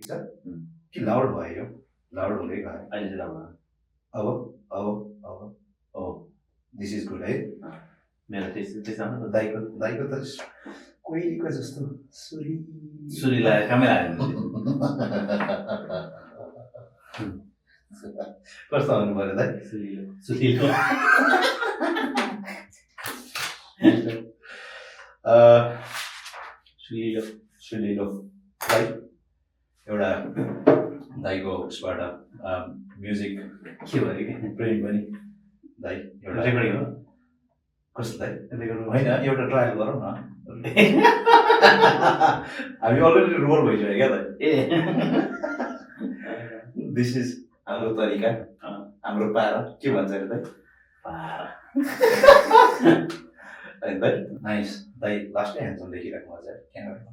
ठिक छ कि लाउड भयो लाउड हुँदै गयो अहिले चाहिँ राम्रो अब अब अब ओ दिस इज गुड है मेरो त्यस्तो दाइको त कोइलीको जस्तो सुरी लगाएर कामै लाग्यो कस्तो आउनु पऱ्यो दाइ सुतिलो सुलिलो दाइ एउटा दाइको उसबाट म्युजिक के भयो कि प्रेम पनि दाइ एउटा रेकर्डिङ हो कस्तो दाइ रेकर्डिङ होइन एउटा ट्रायल गरौँ न हामी अलरेडी रोल भइसक्यो क्या दाइ दिस इज हाम्रो तरिका हाम्रो पारा के भन्छ अरे दाइ पारा दाइ नाइस दाइ लास्टै ह्यान्डसम देखिरहेको मजा क्यामेरामा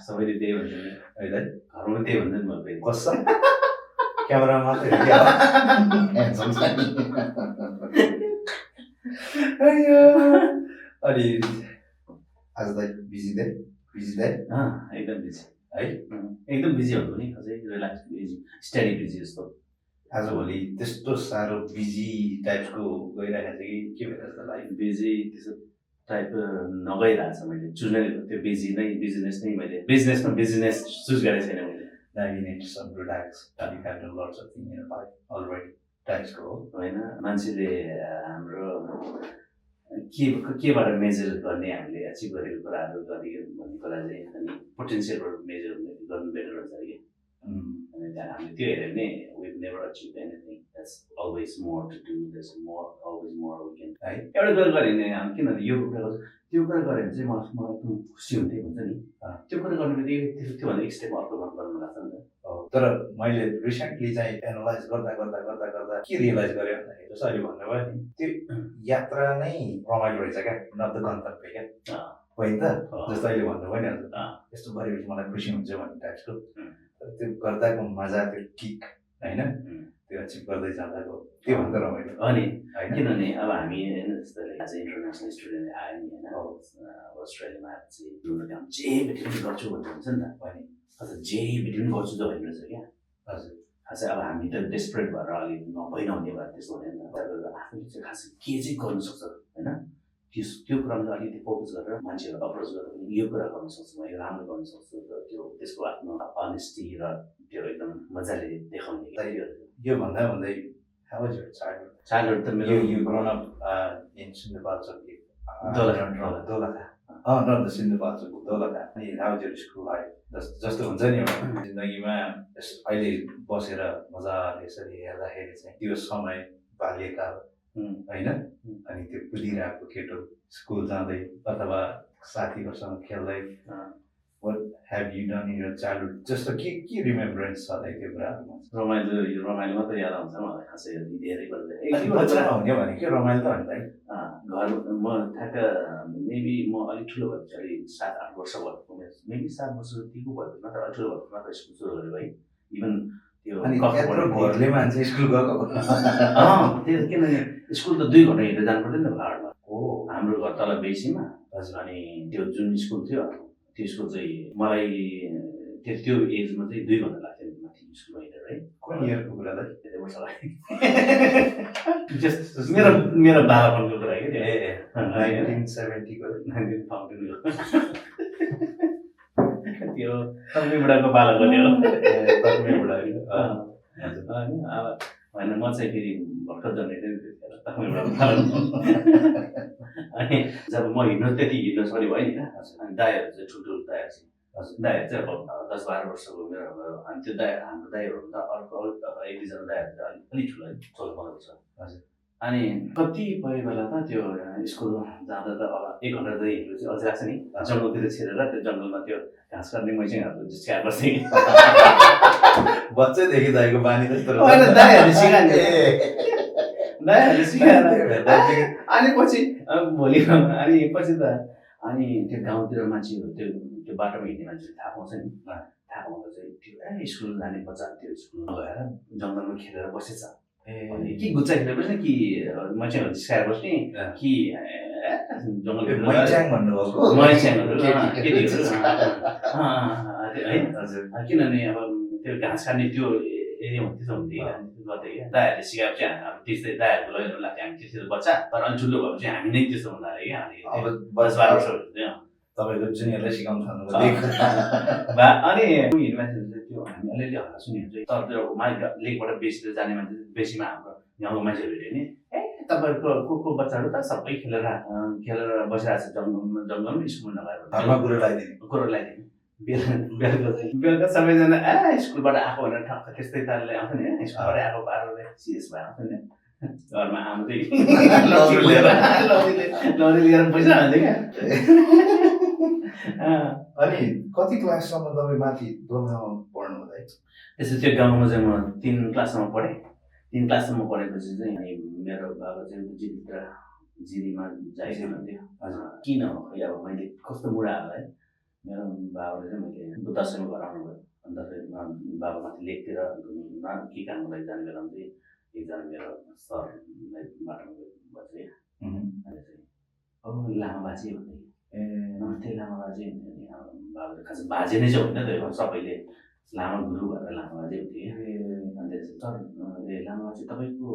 सबैले त्यही भन्छ है दाइ घरमा त्यही भन्छ नि मैले कस्तो क्यामेरा मात्रै ह्यान्डसम छ नि अनि आज दाइ बिजी दाइ एकदम बिजी है एकदम बिजी हुन्छ नि अझै रिल्याक्स बिजी स्टडी बिजी जस्तो आजभोलि त्यस्तो साह्रो बिजी टाइपको गइरहेको छ कि के भइरहेको छ लाइफ बिजी त्यस्तो टाइप नगइरहेछ मैले चुज नै त्यो बिजी नै बिजनेस नै मैले बिजनेसमा बिजनेस चुज गरेको छैन मैले Now you need some relax. You can do lots of things in your life already. That's cool. होइन मान्छेले हाम्रो केबाट मेजर गर्ने हामीले एचिभ गरेको कुराहरू कति भन्ने कुरा चाहिँ अनि पोटेन्सियलबाट मेजर गर्नु बेटर हुन्छ कि अनि त्यहाँ हामीले त्यो हेऱ्यो भने we never achieve anything that's always more to do that's always more we can है एउटा कुरा गऱ्यो भने किनभने यो कुरा गर्छ त्यो कुरा गऱ्यो भने चाहिँ म एकदम खुसी हुन्थेँ भन्छ नि त्यो कुरा गर्नु त्योभन्दा एक स्टेप अर्को गर्नु लाग्छ नि त तर मैले रिसेन्टली चाहिँ एनालाइज गर्दा के रियलाइज गरेँ भन्दाखेरि जस्तो अहिले भन्नुभयो नि त्यो यात्रा नै रमाइलो रहेछ क्या नट द गन्तव्य क्या होइन त जस्तो अहिले भन्नुभयो नि यस्तो गरेपछि मलाई खुसी हुन्छ भन्ने टाइपको त्यो गर्दाको मजा त्यो किक होइन त्यो अचिभ गर्दै जाँदाको त्योभन्दा रमाइलो अनि किनभने अब हामी होइन जस्तो एज अ इन्टरनेसनल स्टुडेन्ट आयो नि होइन अस्ट्रेलियामा आएपछि काम जे भेट्यो पनि गर्छु भन्ने हुन्छ नि त अनि अझ जे भेट्यो पनि गर्छु त भन्ने रहेछ क्या हजुर खासै अब हामी त डेस्परेट भएर अलिक नहुने भएर त्यस्तो हुने नि त आफूले चाहिँ खासै के चाहिँ गर्नु सक्छ होइन त्यो कुरामा चाहिँ अलिकति फोकस गरेर मान्छेहरू अप्रोच गरेर पनि यो कुरा गर्नु सक्छु म यो राम्रो गर्नु सक्छु र त्यो त्यसको आफ्नो अनेस्टी र त्यो एकदम मजाले देखाउने यो भन्दा भन्दै चाइल्डहुड त मेरो you grown up in Sindhupalchok Dolakha not the Sindhupalchok Dolakha अनि how was your school life जस्तो हुन्छ नि एउटा जिन्दगीमा अहिले बसेर मजाले यसरी हेर्दाखेरि चाहिँ त्यो समय बाल्यकाल होइन अनि त्यो कुदिरहेको केटो स्कुल जाँदै अथवा साथीहरूसँग खेल्दै what have you done in your childhood जस्तो के रिमेम्बरेन्स छ दाइ त्यो कुराहरूमा रमाइलो मात्रै याद आउँछ मलाई खासै धेरै बच्चामा हुने भने के रमाइलो त भन्दा घर म ठ्याक्क मेबी म अलिक ठुलो भएपछि अलिक 7-8 वर्ष भएको मेबी 7 वर्ष जतिको भएपछि मात्र अलिक ठुलो भएको मात्र स्कुल सुरु गरेँ है इभन त्यो घरले मान्छे स्कुल गएको त्यो किनभने स्कुल त 2 घन्टा हिँडेर जानु पर्दैन नि त पहाडमा हो हाम्रो घर तल बेसीमा अनि त्यो जुन स्कुल थियो त्यो स्कुल चाहिँ मलाई त्यो एजमा चाहिँ 2 घन्टा लाग्थ्यो माथि स्कुलमा हिँडेर है कुन इयरको कुरा दाइ धेरै वर्ष लाग्यो मेरो बालापनको कुरा के 1970 को 1950 त्यो तक्मीबुढाको बाला गर्ने हो होइन म चाहिँ फेरि भर्खर जन्मेको थिएँ तक्मीबुढाको बाला अनि जब म त्यति हिँड्न सक्ने भयो नि अनि दाइहरू चाहिँ ठुल्ठुलो दाइहरू चाहिँ दाइहरू चाहिँ अब 10-12 वर्षको मेरो अनि त्यो हाम्रो दाइहरूभन्दा अर्को एक दुईजना दाइहरू चाहिँ अलिक ठुलो है 14-15 वर्ष हजुर अनि कतिपय बेला त त्यो स्कुल जाँदा त अब 1 घन्टा जति हिँड्नु चाहिँ अझै लाग्छ नि जङ्गलतिर छिरेर त्यो जङ्गलमा त्यो घाँस काट्ने मैचाङहरू जिस्काएर बस्थेँ बच्चैदेखि दाइको बानी जस्तो दाइहरूले सिकाएर अनि पछि भोलि अनि पछि त अनि त्यो गाउँतिर मान्छेहरू त्यो बाटोमा हिँड्ने मान्छेहरू थाहा पाउँछ नि थाहा पाउँदा चाहिँ त्यो स्कुल जाने बच्चा त्यो स्कुल नगएर जङ्गलमा खेलेर बसेछ अनि कि गुच्चा खेलेर बस्ने कि मैचाङहरू जिस्काएर बस्ने कि जङ्गल मैचाङ भन्नुभएको मैचाङहरू केटीहरू है हजुर किनभने अब त्यो घाँस काट्ने त्यो एरियामा त्यस्तो हुन्थ्यो गर्थ्यो क्या दाइहरूले सिकाएको चाहिँ अब त्यस्तै दाइहरूको लगेर लाग्थ्यो हामी त्यस्तो बच्चा तर अलिक ठुलो भएपछि हामी नै त्यस्तो हुँदा अरे क्या अब 10-12 वर्ष हुन्थ्यो तपाईँको जुनियरलाई सिकाउनु थाल्नु अनि युनिभर्सिटी त्यो हामी अलिअलि हल्ला सुनेको चाहिँ तर त्यो लेकबाट बेसी जाने मान्छे बेसीमा हाम्रो गाउँको मान्छेहरू हेऱ्यो भने तपाईँको को बच्चाहरू त सबै खेलेर बसिरहेको छ जङ्गलमा स्कुलमा नगएर कुरो लगाइदिने बेलुका सबैजना स्कुलबाट आएको भनेर ठक्क त्यस्तै तालले आउँछ नि स्कुलबाटै आएको पाराले सिरियस भएर आउँछ नि घरमा आमा चाहिँ लौरी लिएर पैसा हाल्थ्यो क्या अनि कति क्लाससम्म तपाईँ माथि दोलखामा पढ्नु हुँदै त्यसो त्यो गाउँमा चाहिँ म 3 क्लाससम्म पढेँ 3 क्लाससम्म पढेपछि चाहिँ अनि मेरो बाबा चाहिँ जिरीमा जाइसक्यो भन्थ्यो किन हो खै अब मैले कस्तो मुडा हाल्दा है मेरो बाबाले चाहिँ मैले दसैँमा घर आउनुभयो अनि दसैँमा बाबा माथि लेकतिर घुम्न के कामको लागि जाने बेलामा चाहिँ एकजना मेरो सरलाई बाटोमा बसेँ अनि चाहिँ लामा बाजे भन्दै नमस्ते लामा बाजे भन्थ्यो अनि बाबाले खास बाजे नै चाहिँ होइन त्यो सबैले लामा गुरु भनेर लामा बाजे हुन्थ्यो अनि त्यसपछि सर लामा बाजे तपाईँको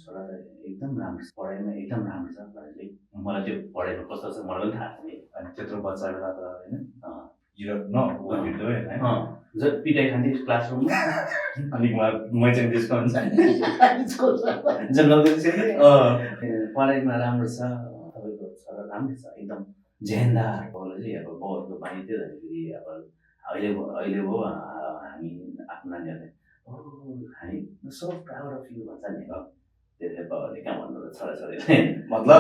छोरा त एकदम राम्रो छ पढाइमा एकदम राम्रो छ भनेर चाहिँ मलाई त्यो पढाइमा कस्तो छ मलाई पनि थाहा छैन अनि त्यत्रो बच्चा बेला त होइन युरोप पिटाइ खान्थेँ क्लासरुममा अनि म चाहिँ डिस्काउन्ट पढाइमा राम्रो छ तपाईँको छोरा राम्रो छ एकदम झेन्दार बाउले चाहिँ अब बाउहरूको बानी थियो भन्दाखेरि अब अहिले भयो हामी आफ्नो नानीहरूले हामी सो प्राउड अफ यु भन्छ नि त्यसले बाबाले कहाँ भन्नु छोराछोरीले मतलब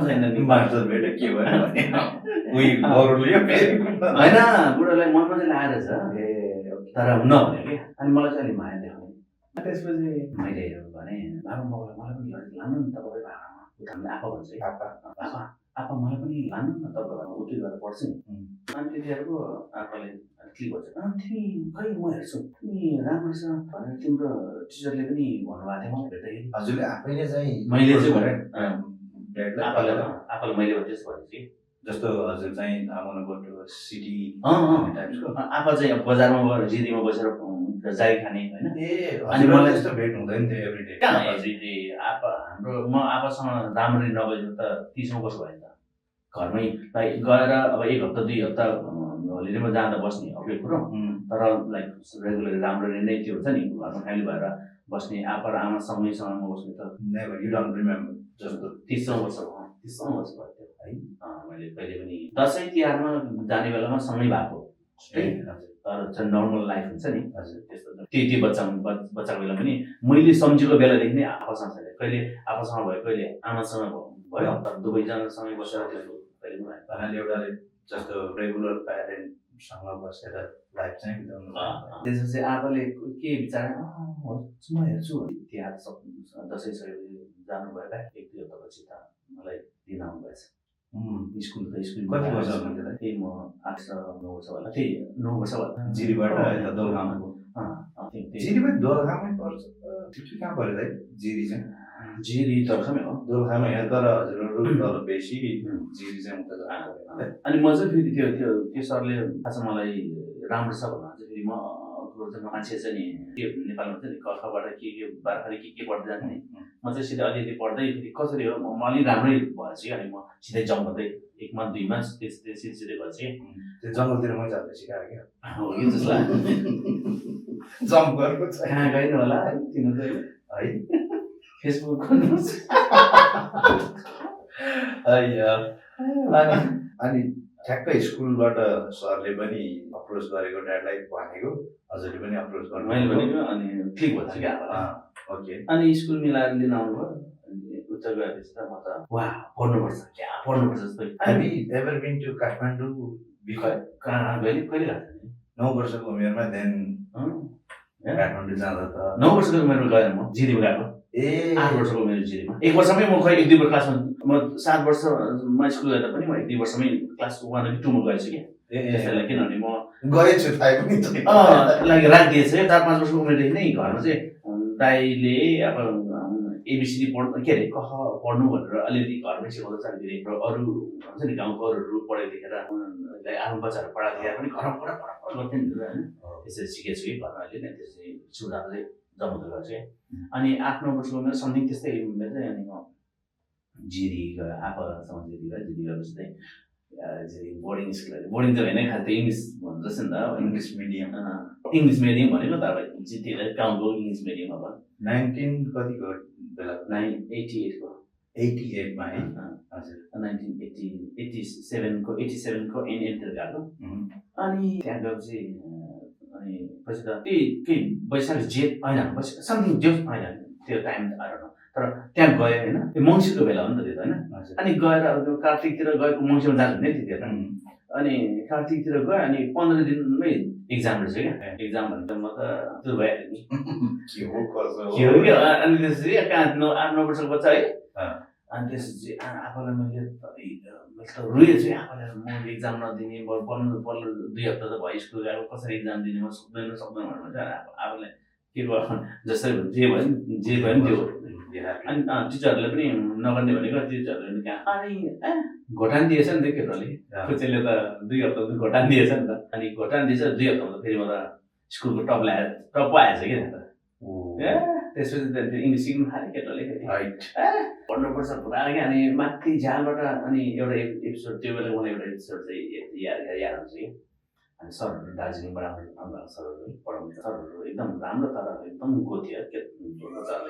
छैन मास्टर भेट्यो के भयो होइन बुढोलाई मनमा चाहिँ लागेर छ तर नभन्यो क्या अनि मलाई चाहिँ अलिक माया देखाउने त्यसपछि मैले भने बाबा बाबालाई मलाई पनि लानु नि तपाईँ भाडामा उठाउनु आप्पा भन्छ है आप्पा आप्पा मलाई पनि लानु न तपाईँ उठ्दै गएर पढ्छु नि अनि त्यतिखेरको आप्पाले के भन्छ तिमी खै म हेर्छु तिमी राम्रो छ भनेर तिम्रो टिचरले पनि भन्नुभएको थियो मलाई भेट्दाखेरि हजुरले आफैले चाहिँ मैले चाहिँ आप्पाले मैले त्यस्तो भनेको थिएँ जस्तो हजुर चाहिँ आमाले गोटो सिटी टाइप्सको आप्पा चाहिँ बजारमा गएर जिरीमा बसेर जाई खाने होइन अनि मलाई त्यस्तो भेट हुँदैन थियो एभ्रीडे कहाँ एभ्रीडे आप्पा हाम्रो म आप्पासँग राम्ररी नबसेको त 30 वर्ष भयो नि त घरमै गएर अब 1 हप्ता 2 हप्ता होलिडेमा जाँदा बस्ने अर्कै कुरो तर लाइक रेगुलरली राम्ररी नै त्यो हुन्छ नि घरमा फ्यामिली भएर बस्ने आप्पा र आमा सँगैसँग बस्ने त नेभर यु डोन्ट रिमेम्बर जस्तो 30 वर्ष भयो 30 वर्ष भयो है मैले कहिले पनि दसैँ तिहारमा जाने बेलामा सँगै भएको तर चाहिँ नर्मल लाइफ हुन्छ नि हजुर त्यस्तो त्यही बच्चाको बेला पनि मैले सम्झेको बेलादेखि नै आफूसँग छैन कहिले आफूसँग भयो कहिले आमासँग भयो तर दुवैजनासँगै बसेर त्यस्तो कहिले पनि भन्नाले एउटा जस्तो रेगुलर प्यारेन्टसँग बसेर लाइफ चाहिँ बिताउनु त्यसपछि आफूले के विचार म हेर्छु तिहार दसैँ सकेपछि जानुभयो क्या 1-2 हप्तापछि त मलाई दिन आउनुभएछ स्कुल कति वर्ष हुनुहुन्थ्यो त्यही म 8-9 वर्ष होला त्यही 9 वर्ष होला जिरीबाट यता दोलखामाको जिरीबाट दोलखामै पर्छ कहाँ पऱ्यो दाइ जिरी चाहिँ जिरी दोलखामै हो दोलखामै यहाँ तर हजुरहरू तल बेसी जिरी चाहिँ उता अनि म चाहिँ फेरि त्यो सरले खास मलाई राम्रो छ भन्दा चाहिँ फेरि म मान्छे चाहिँ नि के नेपालमा चाहिँ नि कखबाट के बार्खाले के पढ्दै जान्छ नि म चाहिँ सिधै अलिअलि पढ्दै फेरि कसरी हो म अलिक राम्रै भएछु अनि म सिधै जम्प गर्दै 1 मा 2 मा सिधै गएछु त्यो जङ्गलतिर मै जाँदै सिकायो क्या हो कि जस्तो लाग्यो जम्प गरेको छ कहाँ गएन होला है तिनीहरू है फेसबुक खोल्नुहोस् अनि ठ्याक्कै स्कुलबाट सरले पनि अप्रोच गरेको ड्याडलाई भनेको हजुरले पनि अप्रोच गर्नु मैले भनेको अनि क्लिक भन्छ क्या ओके अनि स्कुल मिलाएर लिन आउनुभयो उच्च गएपछि त म त वा पढ्नुपर्छ जस्तो हामी एभर बिन टु काठमाडौँ कहाँ कहिले गएको 9 वर्षको उमेरमा देन काठमाडौँ जाँदा त 9 वर्षको उमेरमा गएर म जिरीमा गएको 8 वर्षको उमेर जिरीमा 1 वर्षमै म खै 1-2 क्लासमा म 7 वर्षमा स्कुल गएर पनि म 1-2 वर्षमै क्लास 1 र 2 मा गएछु क्या त्यसैले किनभने म गएछु थाहै पनि लागि राखिदिएछ 4-5 वर्षको उमेरदेखि नै घरमा चाहिँ दाइले अब एबिसिडी पढ्नु के अरे कह पढ्नु भनेर अलिअलि घरमै सिकाउँदा चाहिँ फेरि अरू हुन्छ नि गाउँको अरूहरू पढाइ देखेर आफ्नो बच्चाहरू पढाएको देखेर पनि घरमा पढ गर्थ्यो नि होइन त्यसरी सिकेको छु कि घरमा अहिले नै त्यसरी सुधार चाहिँ जमाउँदै गर्छु है अनि 8-9 वर्षको उमेर समथिङ त्यस्तै उमेर चाहिँ अनि म जिरी गयो आपासँग जिरी गएपछि चाहिँ बोर्डिङ स्कुल बोर्डिङ त होइन खास त इङ्ग्लिस भन्छ जस्तो नि त इङ्ग्लिस मिडियम भनेको त अब जितिर गाउँको इङ्ग्लिस मिडियम अब 19 कतिको बेला 88 को 88 मा है हजुर 87 को एनतिर गएको अनि त्यहाँ गएपछि अनि पछि त केही वैशाख जेठ होइन पछि समथिङ जेठ होइन त्यो टाइम आएर तर त्यहाँ गयो होइन त्यो मङ्सिरको बेला हो नि त त्यो त होइन अनि गएर अब त्यो कार्तिकतिर गएको मङ्सिरमा जानु हुने त्यति बेला अनि कार्तिकतिर गयो अनि 15 दिनमै एक्जाम रहेछ क्या एक्जाम भने त म त त्यो भइहाल्यो नि के हो क्या अनि त्यसपछि 8-9 वर्षको बच्चा है अनि त्यसपछि आफूलाई मैले त रोएछु है आफूलाई म एक्जाम नदिने बल्ल 2 हप्ता त भयो स्कुल गएको कसरी एक्जाम दिने म सक्दैन भनेर चाहिँ आफूलाई के गर्नु जसरी जे भयो नि त्यो अनि टिचरहरूले पनि नगर्ने भनेको टिचरहरूले पनि कहाँ अनि घोटान दिएछ नि त केटाले कोचेले त 2 हप्ता घोटान दिएछ नि त अनि घोटान दिएछ 2 हप्तामा त फेरि म त स्कुलको टप आएछ क्या त त्यसपछि त त्यो इङ्ग्लिस सिक्नु थाल्यो केटाले फेरि पढ्नुपर्छ पुरा क्या अनि माथि झ्यालबाट अनि एउटा एपिसोड त्यो बेला मलाई एउटा एपिसोड चाहिँ याद हुन्छ कि अनि सरहरू दार्जिलिङबाट आउनु सरहरू पढाउने सरहरू एकदम राम्रो तर एकदम गोथ्यो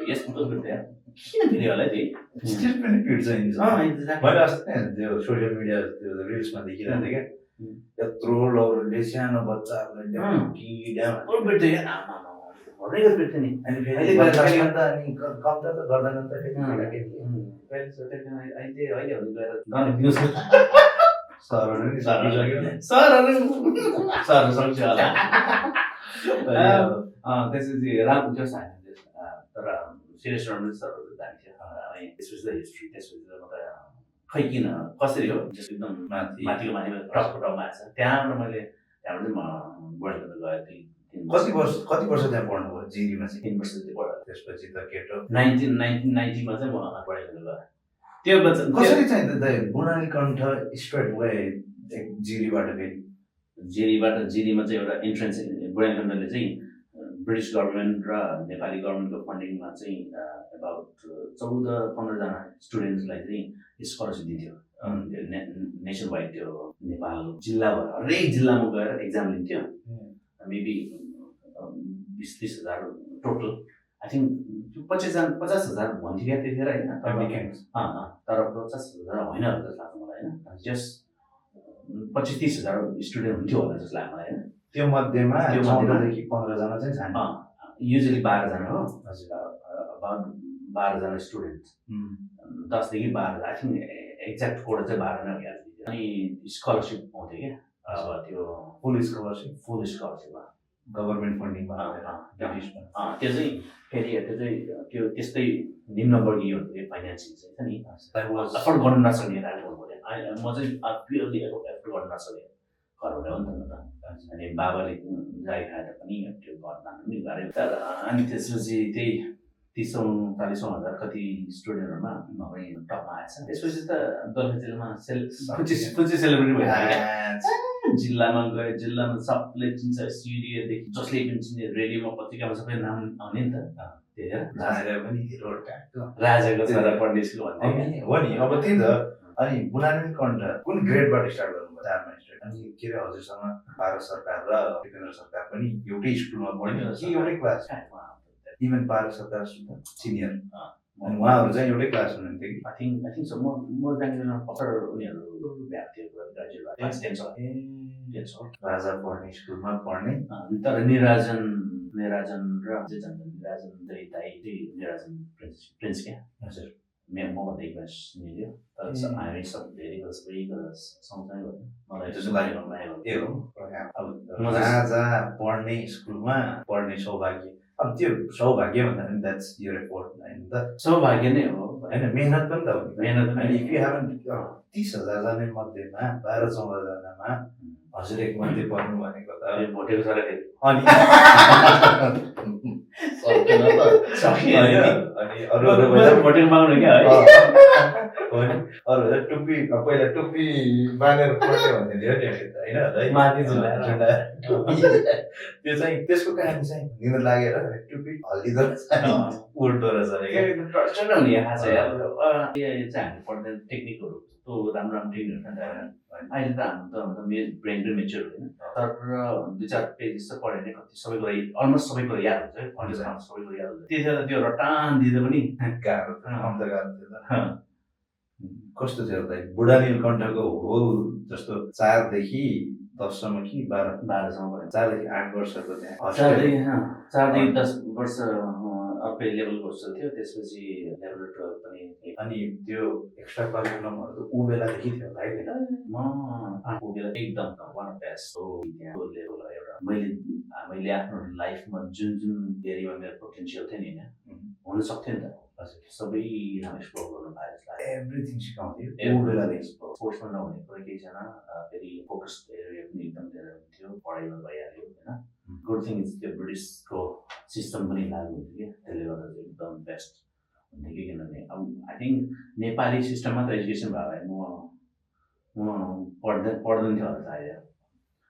यस्तो गोथ्यो किन फेरि होला त्यही स्टिल पनि पिट्छ मैले अस्ति त्यो सोसियल मिडिया त्यो रिल्समा देखिरहेको थिएँ क्या यत्रो लौरोले सानो बच्चाहरूलाई नि अनि फेरि कम्ता त गर्दैन त त्यसपछि राम्रो थियो तर सिरियस राम्रो सरहरू दामी थियो त्यसपछि त हिस्ट्री त्यसपछि त म त खै किन कसरी हो एकदम माथिको माथिमा टपमा आएको छ त्यहाँबाट चाहिँ म बढेर गएको थिएँ कति वर्ष त्यहाँ पढ्नुभयो जिरीमा चाहिँ 3 वर्ष जति पढेँ त्यसपछि त केटो 1990 मा चाहिँ म पढेर गएँ त्यो बच्चा कसरी चाहिँ त बुनानी कण्ठ स्ट्रेट वे जिरीबाट फेरि जिरीमा चाहिँ एउटा इन्ट्रेन्स बुनानी कण्ठले चाहिँ ब्रिटिस गभर्मेन्ट र नेपाली गभर्मेन्टको फन्डिङमा चाहिँ अबाउट 14-15 जना स्टुडेन्ट्सलाई चाहिँ स्कलरसिप दिन्थ्यो नेसन वाइड त्यो नेपाल जिल्लाभर हरेक जिल्लामा गएर एक्जाम लिन्थ्यो मेबी 20-30 हजार टोटल आई थिङ्क 50,000 भन्थ्यो क्या त्यतिखेर होइन तर 50,000 होइन जस्तो लाग्छ मलाई होइन जस्ट 25-30 हजार स्टुडेन्ट हुन्थ्यो होला जस्तो लाग्छ मलाई होइन त्यो मध्येमा 14 देखि 15 जना चाहिँ छन् युजली 12 जना हो अबाउट 12 जना स्टुडेन्ट 10 देखि 12 आई थिङ्क एक्ज्याक्ट कोड चाहिँ 12 नै भइहाल्थ्यो अनि स्कलरसिप पाउँथ्यो क्या अब त्यो फुल स्कलरसिप गभर्मेन्ट फन्डिङमा त्यो चाहिँ फेरि त्यो त्यस्तै निम्न वर्गीयहरूले फाइनेन्सिङ चाहिँ छ नि एफोर्ड गर्न नसक्ने राख्नु पऱ्यो म चाहिँ प्योरली एफोर्ड गर्न नसकेँ घरबाट हो नि त अनि बाबाले जाई खाएर पनि त्यो घर लानु पनि गाह्रो तर अनि त्यसपछि त्यही 30,000-40,000 हजार कति स्टुडेन्टहरूमा नभए टपमा आएछ त्यसपछि त दलखा जिल्लामा फुच्ची सेलिब्रेटी भइहाल्यो जिल्लामा गयो जिल्लामा सबले चिन्छ स्टुडियोदेखि जसले पनि चिन्ने रेडियोमा पत्रिकामा सबै नाम आउने नि त राजाको छोरा पढ्ने स्कुल भन्ने हो नि अब त्यही त अनि बुनानी कण्ठ कुन ग्रेडबाट स्टार्ट गर्नुभयो 4 मा स्टार्ट अनि के अरे हजुरसँग भारत सरकार र केन्द्र सरकार पनि एउटै स्कुलमा पढ्ने कि एउटै क्लास इभन भारत सरकार सिनियर अनि उहाँहरू चाहिँ एउटै क्लास हुनुहुन्थ्यो कि आई थिङ्क सो म जान्दिनँ पक्का उनीहरू भ्याएको थियो राजा पढ्ने स्कुलमा पढ्ने तर निराजन र निराजन निराजन प्रिन्स क्या हजुर मभन्दा 1 क्लास सिनियर तर हामी सब धेरै सबै सँगसँगै गर्छौँ मलाई त्यसो लाग्यो अब राजा पढ्ने स्कुलमा पढ्ने सौभाग्य अब त्यो सौभाग्य भन्दा पनि द्याट्स योर एफोर्ट होइन त सौभाग्य नै हो होइन मेहनत पनि त हो मेहनत अनि इफ यु हेभन 30,000 जना मध्येमा 12-14 जनामा हजुर एक मध्ये पर्नु भनेको त भोटेको छ र अनि सक्यो होइन? अनि अरू भोटिङ माग्नु क्या है हो नि अरू बेला टुप्पी पहिला टुप्पी बाँधेर पढ्ने भन्ने थियो नि होइन माथि झुलाएर। त्यो चाहिँ त्यसको कहानी चाहिँ निन्द्रा लागेर टुप्पी हल्लिँदो रहेछ उल्टो रहेछ अरे क्या ट्रचर हुने थाहा छ यार यो चाहिँ हामी पढ्ने टेक्निकहरू कस्तो राम्रो राम्रो टेक्निकहरू छ अहिले त हाम्रो त ब्रेन पनि मेच्योर होइन तर 2-4 पेज जस्तो पढ्यो भने कति सबै कुरा अलमोस्ट सबै कुरा याद हुन्छ है फन्डे सबै कुरा याद हुन्छ त्यतिखेर त्यो रटान दिँदा पनि गाह्रो गाह्रो थियो कस्तो थियो त बुढा नीलकण्ठको होल जस्तो 4 देखि 10 सम्म कि 12 सम्म पढ्यो 4 देखि 8 वर्षको त्यहाँ 4 देखि 10 वर्ष अर्कै लेभलको होस्टेल थियो त्यसपछि लेभल 12 पनि अनि त्यो एक्स्ट्रा करिकुलमहरू ऊ बेलादेखि थियो होला है म ऊ बेला एकदम वान अफ बेस्ट हो त्यहाँ लेभल एउटा मैले आफ्नो लाइफमा जुन जुन एरियामा मेरो पोटेन्सियल थियो नि होइन हुन सक्थ्यो नि त हजुर सबै ठाउँ एक्सप्लोर गर्नु पाएँ जस्तो लाग्यो एभ्रिथिङ सिकाउँथ्यो ऊ बेलादेखि स्पोर्ट्समा नहुने कुरा केही छैन फेरि फोकस एरिया पनि एकदम धेरै हुन्थ्यो पढाइमा भइहाल्यो होइन गुड थिङ इज त्यो ब्रिटिसको सिस्टम पनि लागु हुन्थ्यो क्या त्यसले गर्दा चाहिँ एकदम बेस्ट हुन्थ्यो कि किनभने अब आई थिङ्क नेपाली सिस्टम मात्र एजुकेसन भयो भने म पढ्दैन थियो होला सायद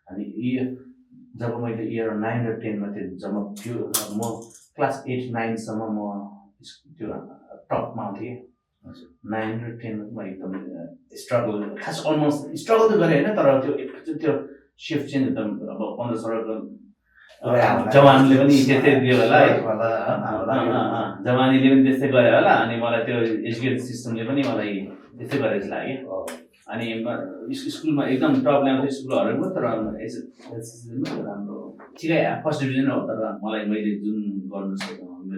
अनि जब मैले इयर 9 र 10 मा थियो जब म क्लास 8-9 सम्म म त्यो टपमा आउँथेँ 9 र 10 मा एकदम स्ट्रगल खास अलमोस्ट स्ट्रगल त गरेँ होइन तर त्यो सिफ्ट चाहिँ एकदम अब 15-16 जवानले पनि त्यस्तै दियो होला है जवानीले पनि त्यस्तै गरे होला अनि मलाई त्यो एजुकेसन सिस्टमले पनि मलाई त्यस्तै गरेको जस्तो लाग्यो अनि स्कुलमा एकदम टप ल्याउँथ्यो स्कुलहरू तर राम्रो ठिकै फर्स्ट डिभिजन हो तर मैले जुन गर्नु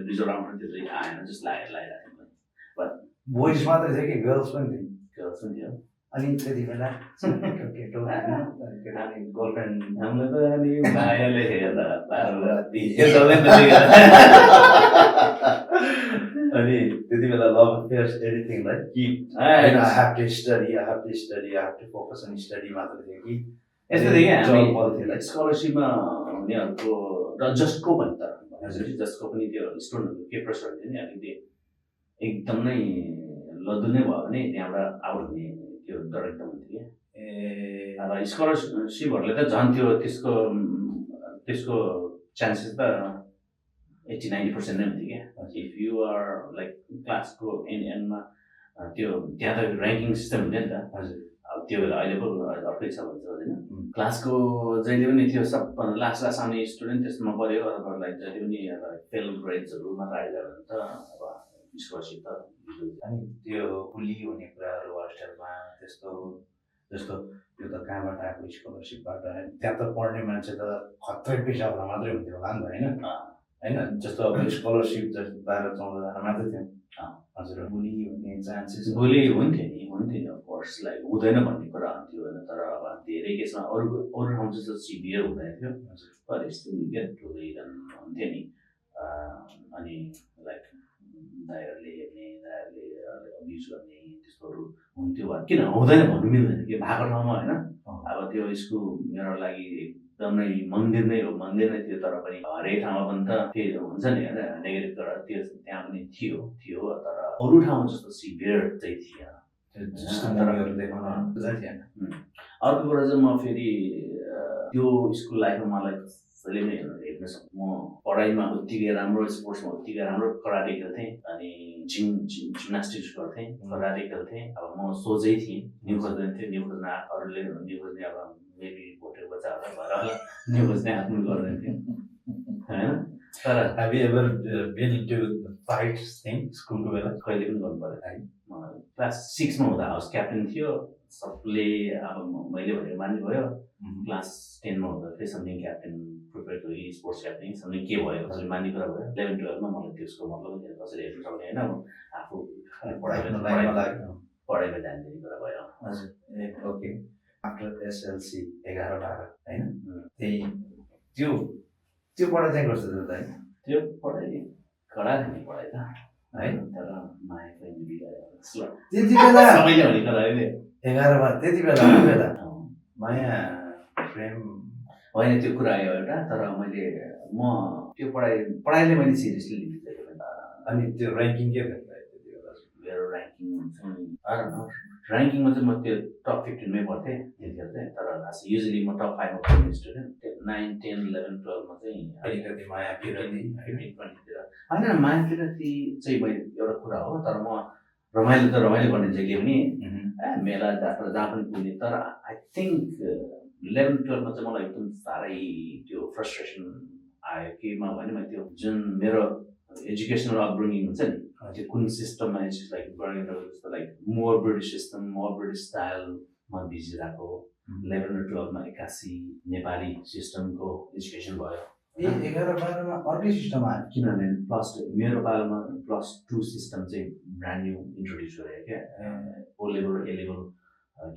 रिजल्ट आउँछ त्यो चाहिँ आएन जस्तो लागिरहेको थियो बोइज मात्रै थियो कि गर्ल्स पनि थियो गर्ल्स पनि थियो अनि त्यति बेला केटो गर्लफ्रेन्ड हाम्रो त अनि मायाले अनि त्यति बेला लभ अफेयर्स एनिथिङ लाइक कि I have to study I have to focus on study मात्र थियो कि यस्तो थियो क्या स्कलरसिपमा हुनेहरूको र जसको पनि त जसको पनि त्यो स्टुडेन्टहरूको के प्रेसर थियो नि अलिकति एकदम नै लद्दु नै भयो भने त्यहाँबाट आउट हुने त्यो डर एकदम हुन्थ्यो क्या अब स्कलरसिपहरूले त झन् त्यो त्यसको चान्सेस त 80-90% नै हुन्थ्यो क्या इफ यु आर लाइक क्लासको एन्डमा त्यो त्यहाँ त ऱ्याङ्किङ सिस्टम हुन्थ्यो नि त हजुर अब त्यो बेला अहिले पो अर्कै छ भन्छ होइन क्लासको जहिले पनि त्यो सब लास्ट आउने स्टुडेन्ट त्यसमा पऱ्यो अब लाइक जहिले पनि फेल ग्रेड्सहरू मात्र आइरह्यो भने त अब स्कलरसिप त अनि त्यो कुली हुने कुराहरू होस्टेलमा त्यस्तो जस्तो त्यो त कहाँबाट आएको स्कलरसिपबाट त्यहाँ त पढ्ने मान्छे त खत्रै पैसावाला मात्रै हुन्थ्यो होला नि त होइन जस्तो अब स्कलरसिप 12-14 मात्रै थियो हजुर बुली हुने चान्सेस बुली हुन्थ्यो नि अफकोर्स लाइक हुँदैन भन्ने कुरा हुन्थ्यो होइन तर अब धेरै केसमा अरू ठाउँ जस्तो सिभियर हुँदैन थियो तर यस्तो गेट टु हुन्थ्यो नि अनि लाइक दाइहरूले हेर्ने दाइहरूले अब्युज गर्ने त्यस्तोहरू हुन्थ्यो किन हुँदैन भन्नु मिल्दैन कि भएको ठाउँमा होइन अब त्यो स्कुल मेरो लागि एकदमै मन्दिर नै हो मन्दिर नै थियो तर पनि हरेक ठाउँमा पनि त त्यही हुन्छ नि होइन नेगेटिभ तर त्यो त्यहाँ पनि थियो तर अरू ठाउँमा जस्तो सिभियर चाहिँ थिएन अर्को कुरा चाहिँ म फेरि त्यो स्कुल लाइफमा मलाई कसैले नै हेर्न सक्छु म पढाइमा उत्तिकै राम्रो स्पोर्ट्समा उत्तिकै राम्रो कराटे खेल्थेँ अनि जिम्नास्टिक्स गर्थेँ कराटे खेल्थेँ अब म सोझै थिएँ न्यु खोज्दैन थियो न्यु खोज्न अरूले न्यु खोज्ने अब मेबी भोटेको बच्चा होला भएर होला न्यु खोज्ने आफ्नो गर्दैन थियो होइन तर have you ever been into fights thing स्कुलको बेला कहिले पनि गर्नु पऱ्यो है क्लास 6 मा हुँदा हाउस क्याप्टेन थियो सबले अब मैले भनेको मान्नुभयो क्लास 10 मा हुँदा फेरि something captain prepare sports captain something के भयो कसैले मान्ने कुरा भयो 11-12 मा मलाई त्यसको मतलब कसैले हेर्नु सक्ने होइन आफू पढाइमा ध्यान दिने कुरा भयो हजुर ओके आफ्टर एसएलसी 11-12 होइन त्यही त्यो पढाइ चाहिँ कस्तो थियो त त्यो पढाइ कडा थियो पढाइ त है तर माया प्रेम बिगायो त्यति बेला सबैले भने कुरा अहिले 11 मा त्यति बेला माया प्रेम होइन त्यो कुरा आयो एउटा तर मैले म त्यो पढाइले मैले सिरियसली लिँदैन अनि त्यो ऱ्याङ्किङ के थियो त्यति बेला मेरो ऱ्याङ्किङ चाहिँ ऱ्याङ्किङमा चाहिँ म त्यो टप 15 मै पढ्थेँ त्यतिखेर चाहिँ तर युजली म टप 5 मा पढ्ने स्टुडेन्ट 9, 10, 11, 12 मा चाहिँ अलिकति माया पिरती 15, 20 तिर होइन माया पिरती चाहिँ मैले एउटा कुरा हो तर म रमाइलो गर्ने जहिले पनि मेला जात्रा जहाँ पनि पुग्ने तर आई थिङ्क 11, 12 मा चाहिँ मलाई एकदम साह्रै त्यो फ्रस्ट्रेसन आयो केमा भने मैले त्यो जुन मेरो एजुकेसनल अपब्रिङिङ हुन्छ नि त्यो कुन सिस्टममा लाइक जस्तो like more British system more British स्टाइलमा बिजी रहेको 11 र 12 मा 81 नेपाली सिस्टमको एजुकेसन भयो 11, 12 मा अर्कै सिस्टम आयो किनभने मेरो पालामा +2 सिस्टम चाहिँ ब्रान्ड न्यू इन्ट्रोड्युस गरेको क्या ओ लेभल र ए लेभल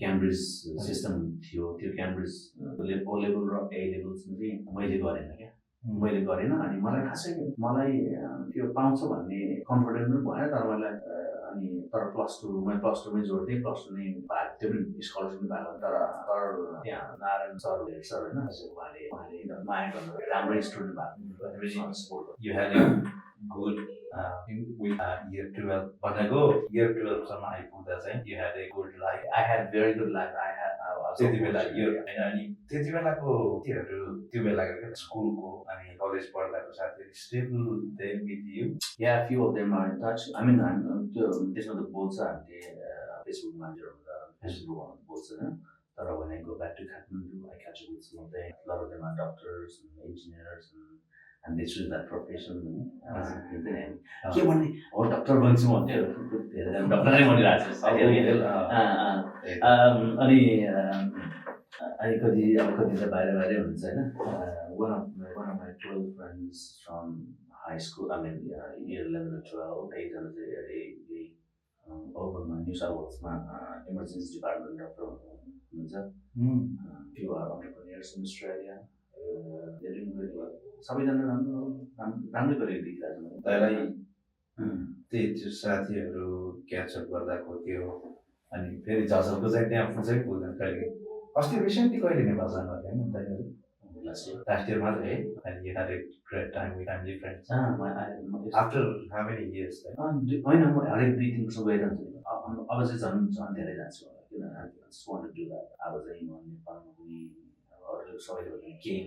क्याम्ब्रिज सिस्टम थियो त्यो क्याम्ब्रिज ओ लेभल र ए लेभल्समा चाहिँ मैले गरेन क्या मैले गरेन अनि मलाई त्यो पाउँछ भन्ने कन्फिडेन्ट पनि भएन तर मलाई अनि तर मैले +2 मै जोड्थेँ +2 नै पाएको त्यो पनि स्कलरसिप पनि पाएको तर त्यहाँ नारायण सर होइन उहाँले एकदम माया गर्नु राम्रो स्टुडेन्ट भएको support You had a good with year 12 भनेको year 12 सम्म आइपुग्दा चाहिँ you had a good life. I had very good life. त्यति बेला यो होइन अनि त्यति बेलाको त्योहरू त्यो बेलाको स्कुलको अनि कलेज पढ्दाको साथीहरू still they with you Yeah, few of them are in touch. I mean, त्यो त्यसमा त बोल्छ हामीले फेसबुक मान्छेहरू फेसबुकमा बोल्छ होइन तर when I go back to Kathmandu, I catch up with some of them. A lot of them are doctors and engineers and they choose that profession. के भन्ने हो डक्टर बन्छु भन्थ्यो धेरैजना डक्टरै बनिरहेको छ अनि कति त बाहिर हुन्छ होइन one of my 12 friends from high school, I mean year 11 and 12, एकजना चाहिँ ओभरमा न्यू साउथ वेल्समा इमर्जेन्सी डिपार्टमेन्ट डक्टर हुनुहुन्छ few are entrepreneurs in Australia. They're doing very well. सबैजना राम्रै गरेको देखिरहेको छ तँलाई त्यो साथीहरू क्याचअप गर्दाको त्यो अनि फेरि झसलको चाहिँ त्यहाँ पुग्छै पुग्दैन कहिले अस्ति रिसेन्टली कहिले नेपाल जानु भएको होइन तैँहरू लास्ट इयर मात्रै है and you had a great time with family friends after how many years होइन म हरेक 2-3 वर्ष गइरहन्छु अब चाहिँ झन् धेरै जान्छु किनभने अब चाहिँ म नेपालमा पनि अरू सबैले केही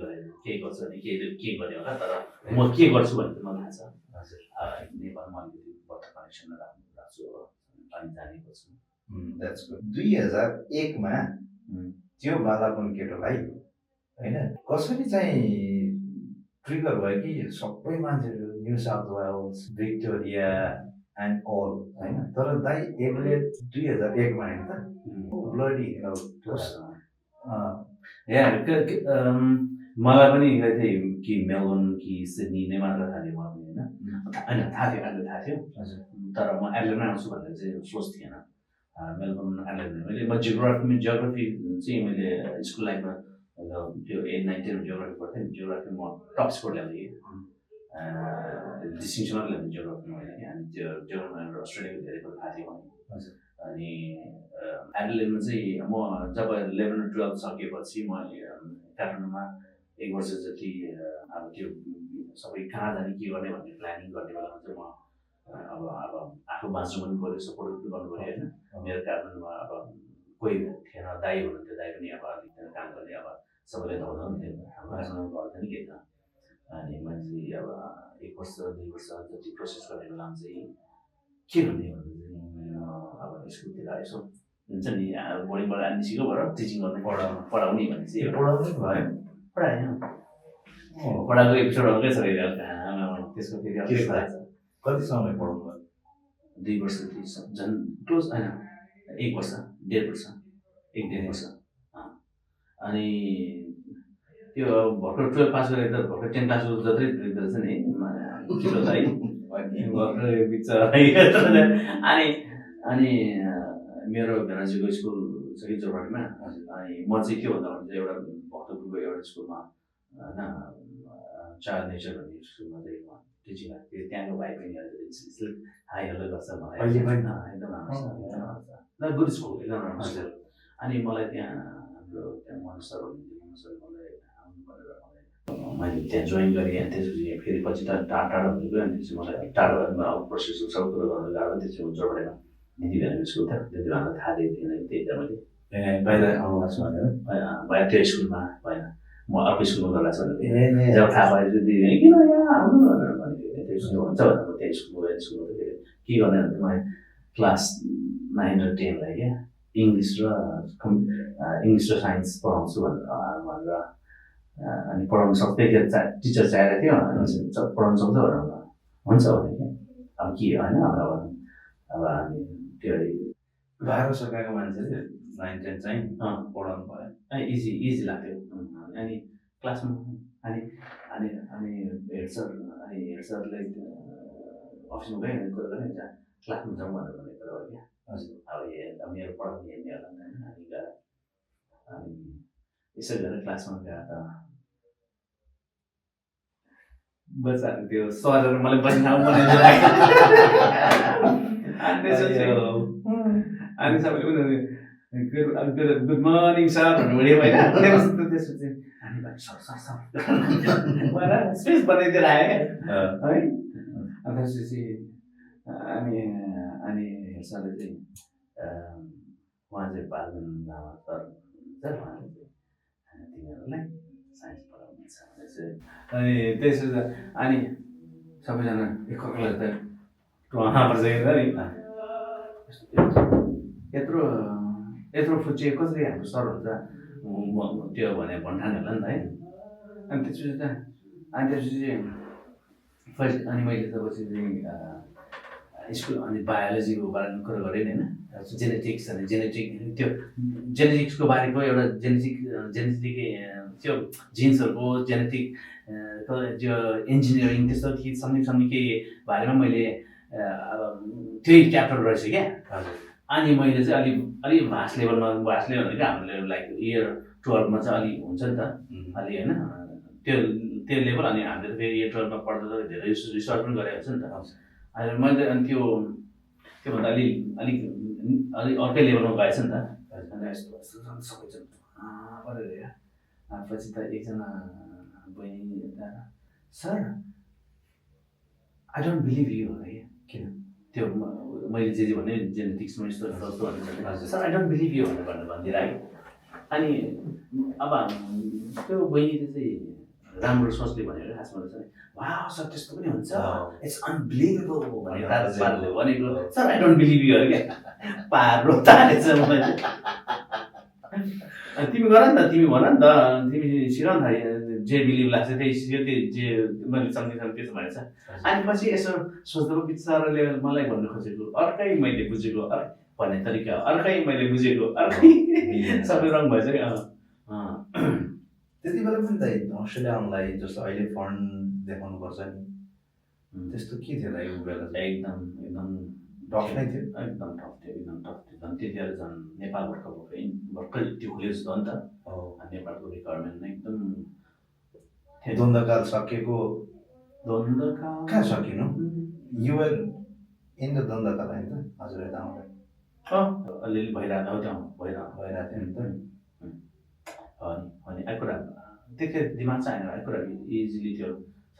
गर्छु भने के गर्ने होला तर म के गर्छु भन्ने त मलाई थाहा छ हजुर नेपालमा अलिकति बटर कनेक्सन राख्छु अनि जाने गर्छु द्याट्स गुड 2001 मा त्यो बालापुन केटोलाई होइन कसरी चाहिँ ट्रिगर भयो कि सबै मान्छेहरू New South Wales Victoria and all होइन तर दाइ एभरेज 2001 मा होइन त ब्लडी मलाई पनि थिएँ कि मेलबर्न कि सिडनी नै मात्र थाहा थियो मलाई पनि होइन थाहा थियो तर म एडलेडमै आउँछु भनेर चाहिँ सोच थिएन मेलबर्न एडलेड म जियोग्राफी चाहिँ मैले स्कुल लाइफमा त्यो 8, 9, 10 जियोग्राफी पढ्थेँ नि जियोग्राफी म टप स्कोर ल्याउँथेँ डिस्टिङसन मात्रै ल्याउँथेँ जियोग्राफीमा होइन कि अनि त्यो जियोग्राफीमा अस्ट्रेलियाको धेरै कुरो थाहा थियो मलाई अनि एडलेडमा चाहिँ म जब 11 र 12 सकेपछि म काठमाडौँमा 1 वर्ष जति अब त्यो सबै कहाँ जाने के गर्ने भन्ने प्लानिङ गर्ने बेलामा चाहिँ म अब आफू बाँच्नु पनि पऱ्यो सपोर्ट पनि गर्नु पऱ्यो होइन मेरो काठमाडौँमा अब कोही थिएन दाइ हुनुहुन्थ्यो दाइ पनि अब अलिक काम गर्ने अब सबैले धाउँदैन थियो हाम्रो गर्दैन के त अनि मैले अब 1 वर्ष 2 वर्ष जति प्रोसेस गर्ने बेलामा चाहिँ के गर्ने भन्दा चाहिँ अब स्कुलतिर यसो हुन्छ नि बोर्डिङबाट निस्केको भएर टिचिङ गर्ने पढाउने भने चाहिँ पढाउनु भयो पढाएको एपिसोड अर्कै छ त्यसको फेरि कति समय पढाउनु भयो 2 वर्ष झन् क्लोज होइन 1 वर्ष 1.5 वर्ष 1.5 वर्ष अनि त्यो भर्खर 12 पास गरेर त भर्खर 10 पास जत्रै रहेछ नि किलो है भर्खर बिचरा अनि मेरो भेनाजीको स्कुल छ कि जोरहाटमा अनि म चाहिँ के भन्दा भने चाहिँ एउटा भक्तपुरको एउटा स्कुलमा होइन चाइल्ड नेचर भन्ने स्कुलमा चाहिँ म टिचिङ भएको थिएँ त्यहाँको भाइ बहिनीहरूले हाई हेलो गर्छ मलाई एकदम राम्रो गुड स्कुल एकदम राम्रो स्कुल अनि मलाई त्यहाँ हाम्रो त्यहाँ मनिष सर हुनुहुन्थ्यो मनिष सर मलाई आउनु भनेर मैले त्यहाँ जोइन गरेँ अनि त्यसपछि फेरि पछि त टाढा हुँदै गयो अनि त्यसपछि मलाई टाढो अब प्रोसेस सबै कुरो गर्नु गाह्रो त्यसपछि जोडबेटामा दिदी भेनाको स्कुल थियो त्यति बेला थाहा दिएको थिएन त्यही त मैले बाहिर आउनुहोस् भनेर बाहिर त्यो स्कुलमा भएन म अर्को स्कुलमा गएको छु भनेर जब थाहा पाएँ दिदी किन यहाँ आउनु भनेर भनेको त्यसपछि हुन्छ भनेर म त्यही स्कुलमा गएर स्कुलमा त फेरि के गर्ने भने मैले क्लास 9 र 10लाई क्या इङ्ग्लिस र साइन्स पढाउँछु भनेर अनि पढाउनु सक्दै टिचर चाहिएको थियो पढाउनु सक्छ भनेर हुन्छ भने क्या अब के होइन अब हामी त्यो बाह्र सकाएको मान्छेले 9 10 चाहिँ पढाउनु भयो इजी लाग्थ्यो अनि क्लासमा अनि अनि अनि हेड सरले अफिसमा गएँ अनि कुरा गरेँ क्लासमा जाउँ भनेर भनेको हो क्या हजुर अब मेरो पढाउने हेर्ने होला नि होइन अनि गएर अनि यसो गरेर क्लासमा गएर त बच्चाहरू त्यो सरहरू मलाई बस्न अनि सबैले उनीहरू गुड मर्निङ सर भन्नु होइन त्यसपछि अनि सर स्पेस बनाइदिएर आयो क्या है अनि त्यसपछि अनि अनि सरले चाहिँ उहाँ चाहिँ बालजन लामा सर उहाँले चाहिँ तिमीहरूलाई साइन्स पढाउनुहुन्छ भने चाहिँ अनि त्यसो अनि सबैजना एकअर्कालाई त पर्छ नि यत्रो फुच्चे कसरी हाम्रो सर हुन्छ त्यो भने भन्ठान होला नि त है अनि त्यसपछि त अनि मैले त पछि स्कुल अनि बायोलोजीको बारेमा कुरा गरेँ नि होइन जेनेटिक्स अनि जेनेटिक्सको बारेको एउटा जेनेटिक त्यो जिन्सहरूको जेनेटिक त्यो इन्जिनियरिङ त्यस्तो सम्झिङ के बारेमा मैले अब त्यही च्याप्टर रहेछ क्या अनि मैले चाहिँ अलि भास्ट लेभलमा भनेको हामीले लाइक इयर 12मा चाहिँ अलि हुन्छ नि त अलि होइन त्यो लेभल अनि हामीले फेरि इयर 12मा पढ्दा त धेरै रिसर्च पनि गरेको हुन्छ नि त अनि मैले अनि त्योभन्दा अलिक अर्कै लेभलमा गएछ नि त अनि यस्तो सबैजना पढेर पछि त एकजना बहिनी sir I don't believe you होला क्या किन त्यो मैले जे भने जेनेटिक्समा यस्तो भन्नु sir I don't believe you भनेर भनिदिएर अनि अब त्यो बहिनीले चाहिँ राम्रो सोचले भनेर खासमा चाहिँ वाह सर त्यस्तो पनि हुन्छ इट्स अनबिलिभेबल भनेको sir I don't believe you अरे क्या पारो तारेछ मलाई तिमी गर नि त तिमी भन नि त तिमी सिक नि त जे बिलिभ लाग्छ त्यही सिक्यो त्यही जे मैले सम्झिन्छ त्यसो भनेछ अनि पछि यसो सोच्दा बिचराले मलाई भन्नु खोजेको अर्कै मैले बुझेको भन्ने तरिका अर्कै मैले बुझेको अर्कै सबै रङ भएछ कि त्यति बेला पनि त अस्ट्रेलिया आउनलाई जस्तो अहिले फन्ड देखाउनु पर्छ नि त्यस्तो के थियो होला यो बेला एकदम टफ नै थियो एकदम टफ थियो झन् त्यतिखेर झन् नेपाल भर्खर त्यो खुलेको छ नि त नेपालको रिक्वायरमेन्ट नै एकदम द्वन्द्वकाल सकिएको द्वन्द्वकाल कहाँ सकिनु युआर इन द द्वन्द्वकाल होइन त हजुर यता आउँदा अलिअलि भइरहेको थियो नि त अनि एक कुरा त्यतिखेर दिमाग चाहिँ आएन एक कुरा इजिली त्यो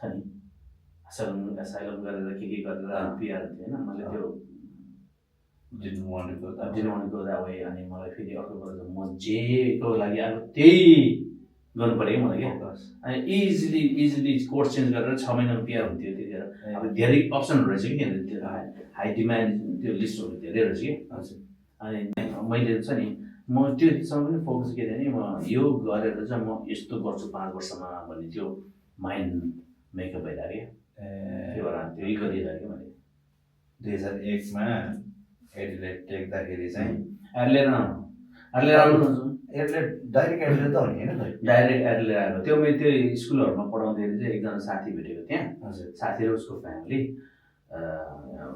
छ नि साइलम गरेर के गरेर पिआर थियो होइन मैले त्यो didn't want to go that way अनि मलाई फेरि अर्को कुरा म जेको लागि अब त्यही गर्नु पऱ्यो कि मलाई क्या अनि इजिली कोर्स चेन्ज गरेर 6 महिनामा पिआर हुन्थ्यो त्यतिखेर अब धेरै अप्सनहरू रहेछ कि त्यहाँनिर त्यो हाई डिमान्ड त्यो लिस्टहरू धेरै रहेछ कि अनि मैले छ नि म त्योसँग पनि फोकस के थिएँ नि म यो गरेर चाहिँ म यस्तो गर्छु 5 वर्षमा भन्ने त्यो माइन्ड मेकअप भइरहेको क्या त्यो भएर त्यही गरिरहेको मैले 2001मा एडलेट टेक्दाखेरि चाहिँ एडलेट डाइरेक्ट एडलेट त हो नि होइन डाइरेक्ट एडलेट आएको त्यो मैले त्यो स्कुलहरूमा पढाउँदाखेरि चाहिँ एकजना साथी भेटेको त्यहाँ हजुर साथी र उसको फ्यामिली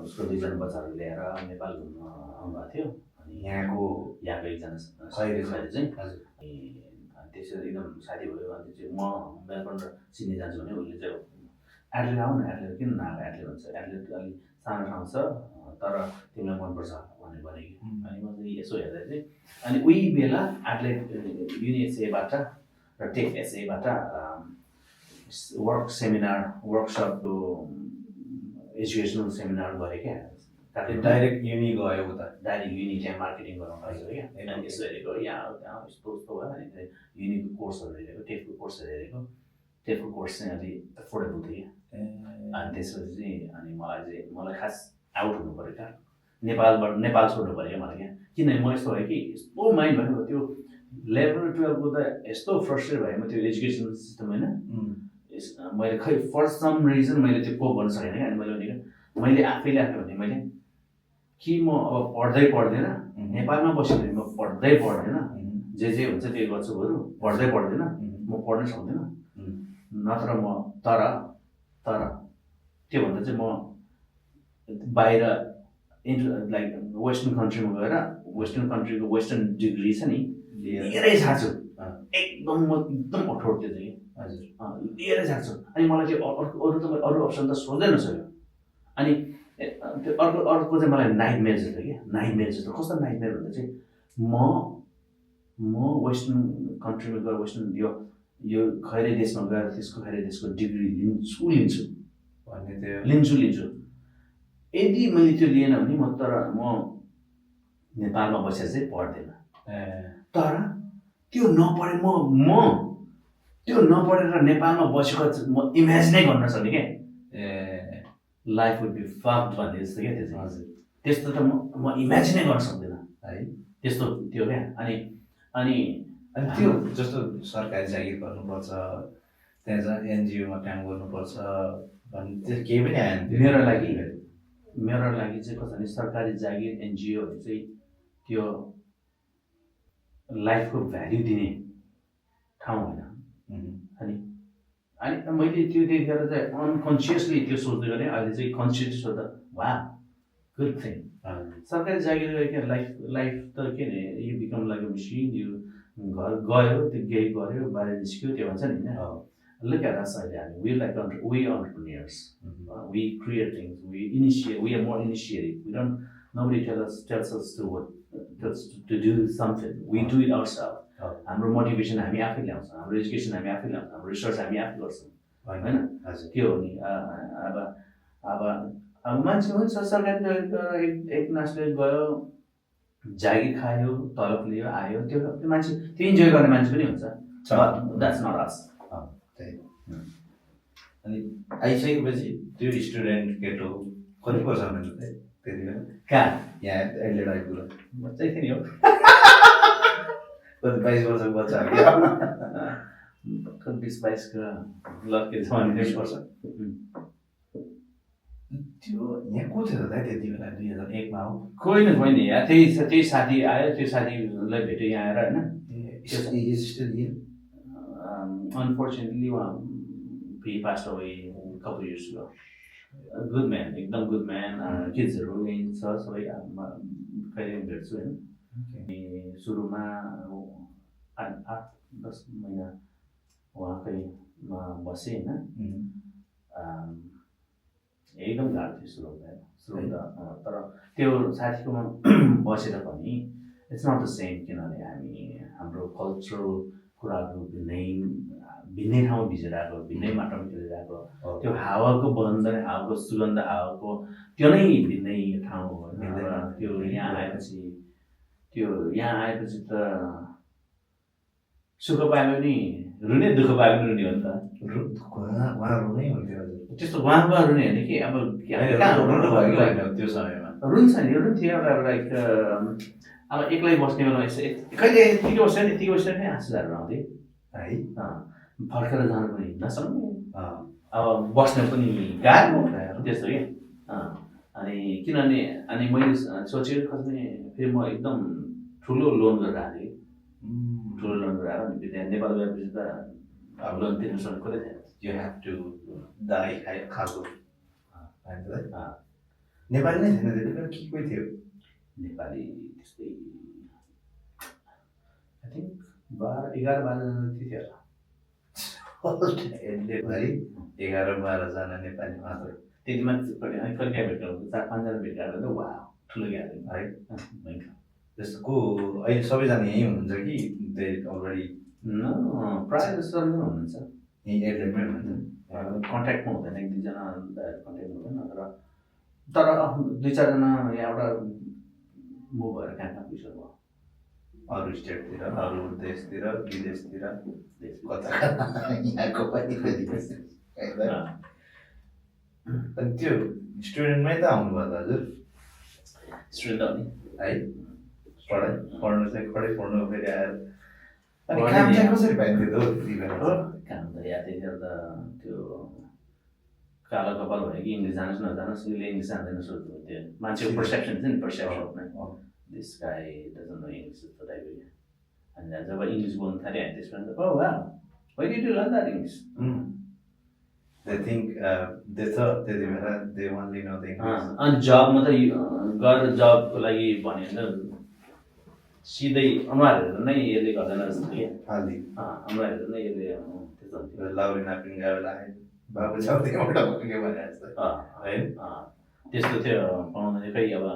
उसको 2जना बच्चाहरू ल्याएर नेपाल घुम्न आउनुभएको थियो अनि यहाँको एकजना खैरे चाहिँ हजुर त्यसरी एकदम साथी भयो अनि चाहिँ म मेलबर्न सिड्नी जान्छु भने उसले चाहिँ एडलेट आऊ न एडलेट किन नआएको एडलेट भन्छ एडलेट अलिक सानो ठाउँ छ तर तिमीलाई मनपर्छ भनेर भनेको अनि म चाहिँ यसो हेर्दा चाहिँ अनि उही बेला एडलेट युनिएसएबाट र टेक एसएबाट सेमिनार वर्कसपको एजुकेसनल सेमिनार गरेँ क्या डाइरेक्ट युनि गयो उता डाइरेक्ट युनि त्यहाँ मार्केटिङ गर्नु लाग्यो क्या अनि यसो हेरेको यहाँ त्यहाँ यस्तो यस्तो भयो अनि युनिको कोर्सहरू हेरेको टेकको कोर्सहरू हेरेको टेकको कोर्स चाहिँ अलिक एफोर्डेबल थियो क्या अनि त्यसपछि चाहिँ अनि मलाई खास आउट हुनु पऱ्यो क्या नेपाल छोड्नु पऱ्यो मलाई क्या किनभने म यस्तो भयो कि यस्तो माइन्ड भयो त्यो 11-12 त यस्तो फ्रस्ट्रेट भयो म त्यो एजुकेसन सिस्टम होइन मैले खै फर सम रिजन मैले त्यो कोप गर्न सकेन क्या अनि मैले आफैले भने मैले कि म अब पढ्दैन नेपालमा बसेर म पढ्दै पढ्दैन जे हुन्छ त्यो गर्छु बरु पढ्दै पढ्दैन म पढ्नै सक्दैन नत्र म तर त्योभन्दा चाहिँ म बाहिर लाइक वेस्टर्न कन्ट्रीमा गएर वेस्टर्न कन्ट्रीको वेस्टर्न डिग्री छ नि लिएरै छाड्छु एकदम म एकदम कठोर त्यो चाहिँ हजुर लिएरै छाड्छु अनि मलाई त्यो अरू अप्सन त सोच्दै नसक्यो अनि त्यो अर्को चाहिँ मलाई नाइटमेयर जस्तो क्या नाइटमेयर जस्तो कस्तो नाइटमेयर भन्दा चाहिँ म वेस्टर्न कन्ट्रीमा गएर वेस्टर्न यो खैरे देशमा गएर त्यसको खैरे देशको डिग्री लिन्छु भन्ने त्यो लिन्छु यदि मैले त्यो लिएन भने म नेपालमा बसेर चाहिँ पढ्दैन तर त्यो नपढे म त्यो नपढेर नेपालमा बसेको म इमेजिनै गर्न सक्ने क्या लाइफ वुड बी फक्ड भन्ने जस्तो क्या त्यो चाहिँ हजुर त्यस्तो त म इमेजिनै गर्न सक्दिनँ है त्यस्तो त्यो क्या अनि त्यो जस्तो सरकारी जागिर गर्नुपर्छ त्यहाँ जहाँ एनजिओमा काम गर्नुपर्छ भन्ने त्यो केही पनि आएन मेरो लागि चाहिँ कस्तो भने सरकारी जागिर एनजिओहरू चाहिँ त्यो लाइफको भ्याल्यु दिने ठाउँ होइन अनि मैले त्यो देखेर चाहिँ अनकन्सियसली त्यो सोच्दै गरेँ अहिले चाहिँ कन्सियस सोच्दा वा गुड थिङ सरकारी जागिर क्या लाइफ त के अरे you become like a machine यो घर गयो त्यो केही गऱ्यो बाहिर निस्क्यो त्यो भन्छ नि होइन look at us अहिले हामी we entrepreneurs we create things we are more initiative nobody tells us to do something we do it ourselves हाम्रो मोटिभेसन हामी आफै ल्याउँछौँ हाम्रो एजुकेसन हामी आफै ल्याउँछौँ हाम्रो रिसर्च हामी आफै गर्छौँ होइन त्यो हो नि अब मान्छे हुन्छ सरकारी एक नासले गयो जागिर खायो तलब लियो आयो त्यो मान्छे त्यो इन्जोय गर्ने मान्छे पनि हुन्छ द्याट्स नट अस अनि आइसकेपछि त्यो स्टुडेन्ट केटो कति वर्ष हुनुहुन्छ त्यति बेला कहाँ यहाँ एडलेड आइपुग्यो बच्चै थियो नि हो कति 22 वर्षको बच्चा हो 20-22 लड्के 20 वर्ष त्यो यहाँ को थियो त त्यति बेला 2001 मा हो कोही न यहाँ त्यही साथी आयो त्यो साथीलाई भेट्यो यहाँ आएर होइन unfortunately he passed away a couple years ago. Good man, एकदम good man. किड्सहरू यहीँ छ सबै कहिले भेट्छु होइन सुरुमा 8-10 महिना उहाँकैमा बसेँ होइन एकदम गाह्रो थियो सुरुमा तर त्यो साथीकोमा बसेर पनि इट्स नट द सेम किनभने हाम्रो कल्चरल कुराहरू भिन्नै ठाउँ भिजेर आएको भिन्नै माटोमा खेलेर आएको त्यो हावाको बन्द हावाको सुगन्ध हावाको त्यो नै भिन्नै ठाउँ हो त्यो यहाँ आएपछि त सुख पाए पनि रुने दुःख पाए पनि रुने हो नि त उहाँ रुनै हुन्थ्यो त्यस्तो उहाँको रुने होइन कि अब त्यो समयमा रुन्छ नि रुन्थ्यो एउटा लाइक अब एक्लै बस्ने बेला कहिले यतिकै बस्यो नि आँसुहरू आउँथ्यो है फर्केर जानु पनि नसक्ने अब बस्न पनि गाह्रो त्यस्तो कि अनि किनभने अनि मैले सोचेर खस्ने फेरि म एकदम ठुलो लोन गरेर आएको थिएँ ठुलो लोन गरेर आएर नेपाल गएपछि त अब लोन तिर्नु सक्ने कुरै थिएन यु हेभ टु दाइ खाएको नेपाली नै थिएन त्यति बेला के कोही थियो नेपाली त्यस्तै आई थिङ्क 11-12 जना थियो है 11-12 जना नेपाली मात्रै त्यति मान्छे कहिले भेट्नु 4-5 जना भेटेर त वा ठुलो ग्यादरिङ है जस्तो को अहिले सबैजना यहीँ हुनुहुन्छ कि अलरेडी प्रायः जस्तो हुनुहुन्छ यहीँ एयरलाइनमै हुनुहुन्छ कन्ट्याक्टमा हुँदैन, एक दुईजना कन्ट्याक्टमा हुँदैन, तर 2-4जना यहाँबाट मुभ भएर कहाँ कहाँ पुगिसक्नु भयो। अरू स्टेटतिर अरू देशतिर विदेशतिर देश- कता यहाँको पनि अनि त्यो स्टुडेन्टमै त आउनुभयो त हजुर स्टुडेन्ट हो नि। है पढ्नु चाहिँ खडै पढ्नु फेरि आएर अनि पढ्ने काम चाहिँ नि। कसरी पाइन्थ्यो त हौ त्यति बेला हो काम त या त्यतिखेर त त्यो कालो कपाल भयो कि इङ्ग्लिस जानुहोस् नजानुहोस्, उसले इङ्ग्लिस जान्दैन सोध्नु त्यो मान्छेको पर्सेप्सन थियो नि, perception this guy doesn't no English जस्तो टाइपको क्या। अनि जब इङ्ग्लिस बोल्नु थाल्यो हामी त्यसमा त ओ वा why did you learn that English? They think they thought त्यति बेला they only know the English. अनि जब मात्रै गरेर जबको लागि भन्यो भने त सिधै अनुहारहरू नै यसले गर्दैन जस्तो कि हाली अनुहारहरू नै यसले त्यस्तो हुन्थ्यो। लाउरी नापिङ गावेला बाबु छाउदेखिबाट के भने जस्तो है त्यस्तो थियो पाउँदा चाहिँ खै अब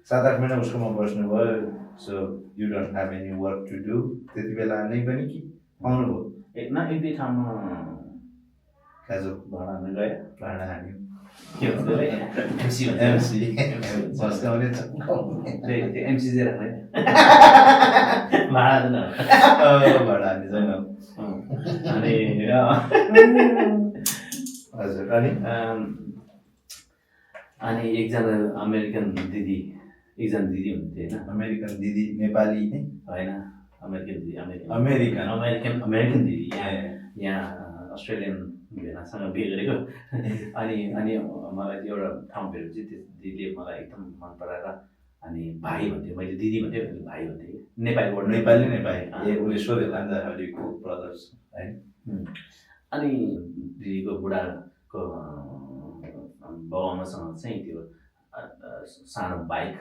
7-8 महिना उसकोमा बस्नुभयो so you don't have any work to do त्यति बेला नै पनि कि पाउनुभयो एक दुई ठाउँमा काजु भाडा हाल्नु गयो। भाँडा हान्यो के भन्छ त्यसलाई? MC भन्छ। एमसी बस्काउने त्यो MC चाहिँ राख्दैन भाडा दिनु। भाँडा हान्ने छैन अनि हजुर अनि अनि एकजना अमेरिकन दिदी हुनुहुन्थ्यो होइन, अमेरिकन दिदी नेपाली नै होइन अमेरिकन दिदी अमेरिकन दिदी यहाँ अस्ट्रेलियन भेनासँग बिहे गरेको। अनि मलाई त्यो एउटा ठाउँ भेटेपछि त्यो दिदीले मलाई एकदम मन पराएर अनि भाइ भन्थ्यो, मैले दिदी भन्थ्यो भाइ भन्थेँ नेपाली वर्ड नेपाली ए उसले सोध्यो लान्दाहरूको ब्रदर्स है। अनि दिदीको बुढाको बाबुआमासँग चाहिँ त्यो सानो बाइक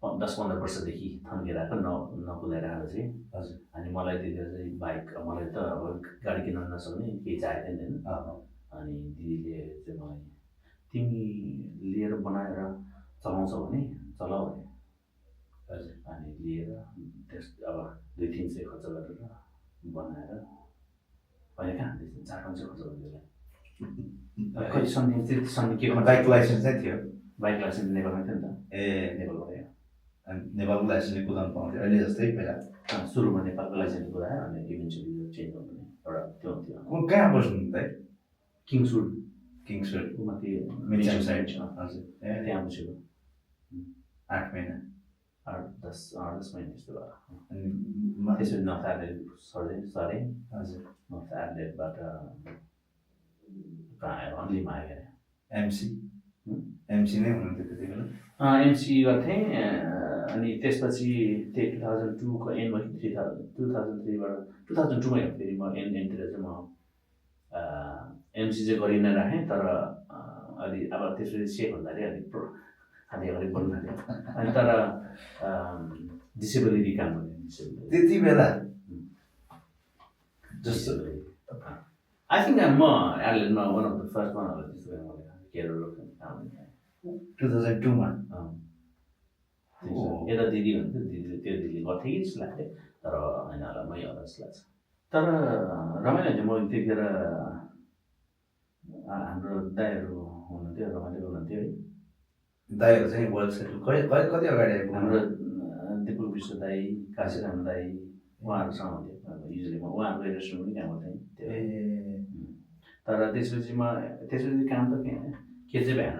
10-15 वर्षदेखि थन्केर आएको नकुदाएर आएको चाहिँ। हजुर अनि मलाई त्यतिखेर चाहिँ बाइक मलाई त अब गाडी किन्न नसक्ने केही चाहिएको थिएन होइन। अनि दिदीले चाहिँ मलाई तिमी लिएर बनाएर चलाउँछौ भने चलाऊ भने। हजुर अनि लिएर त्यस अब 200-300 खर्च गरेर बनाएर अहिले कहाँ 4-500 खर्च गरिदियो खै सन्धि के बाइक लाइसेन्स चाहिँ थियो बाइक लाइसेन्स नेपालमा थियो नि त। ए नेपालबाट अनि नेपालको लाइसेन्सले कुदाउनु पाउँथ्यो अहिले जस्तै पहिला सुरुमा नेपालको लाइसेन्स कुदायो अनि इभेन्चुली चाहिँ चेन्ज गर्नु एउटा त्यो हुन्थ्यो कहाँ बस्नु त किङ्सवुड किङ्सवुड माथि मिचम साइड छ। हजुर ए त्यहाँ बसेको 8 महिना 8-10 महिना त्यस्तो भयो। अनि त्यसपछि नर्थ एडलेड सरेँ हजुर नर्थ एडलेडबाट कहाँ आयो अन्लीमा आयो अरे एमसी नै हुनुहुन्थ्यो त्यति बेला एमसी गर्थेँ। अनि त्यसपछि त्यही 2002को एन्डमा 2003बाट 2002मा फेरि म एनतिर चाहिँ म एमसी चाहिँ गरि नै राखेँ। तर अलि अब त्यसपछि सेक हुँदाखेरि अलिक खालि अलिक बोल्नु थाल्यो। अनि तर डिसेबिलिटी काम गर्ने डिसेबिलिटी त्यति बेला जस्तो आई थिङ्क म एडलेडमा वान अफ द फर्स्ट वानहरू त्यस्तो बेला मैले केयर काम 2002 मा यता दिदी हुन्थ्यो दिदीले त्यो दिदीले गर्थेँ कि जस्तो लाग्थ्यो तर होइन होला मै होला जस्तो लाग्छ। तर रमाइलो हुन्थ्यो। म त्यतिखेर हाम्रो दाइहरू हुनुहुन्थ्यो रमाइलो हुनुहुन्थ्यो है। दाइहरू चाहिँ वर्ल्ड सेटल कति अगाडि आइपुग्नु हाम्रो दिपुल विश्व दाई काशीराम दाई उहाँहरूसँग हुन्थ्यो युजली म उहाँहरूको रेस्टुरेन्ट पनि काम गर्थेँ त्यो। तर त्यसपछि काम त के चाहिँ भएन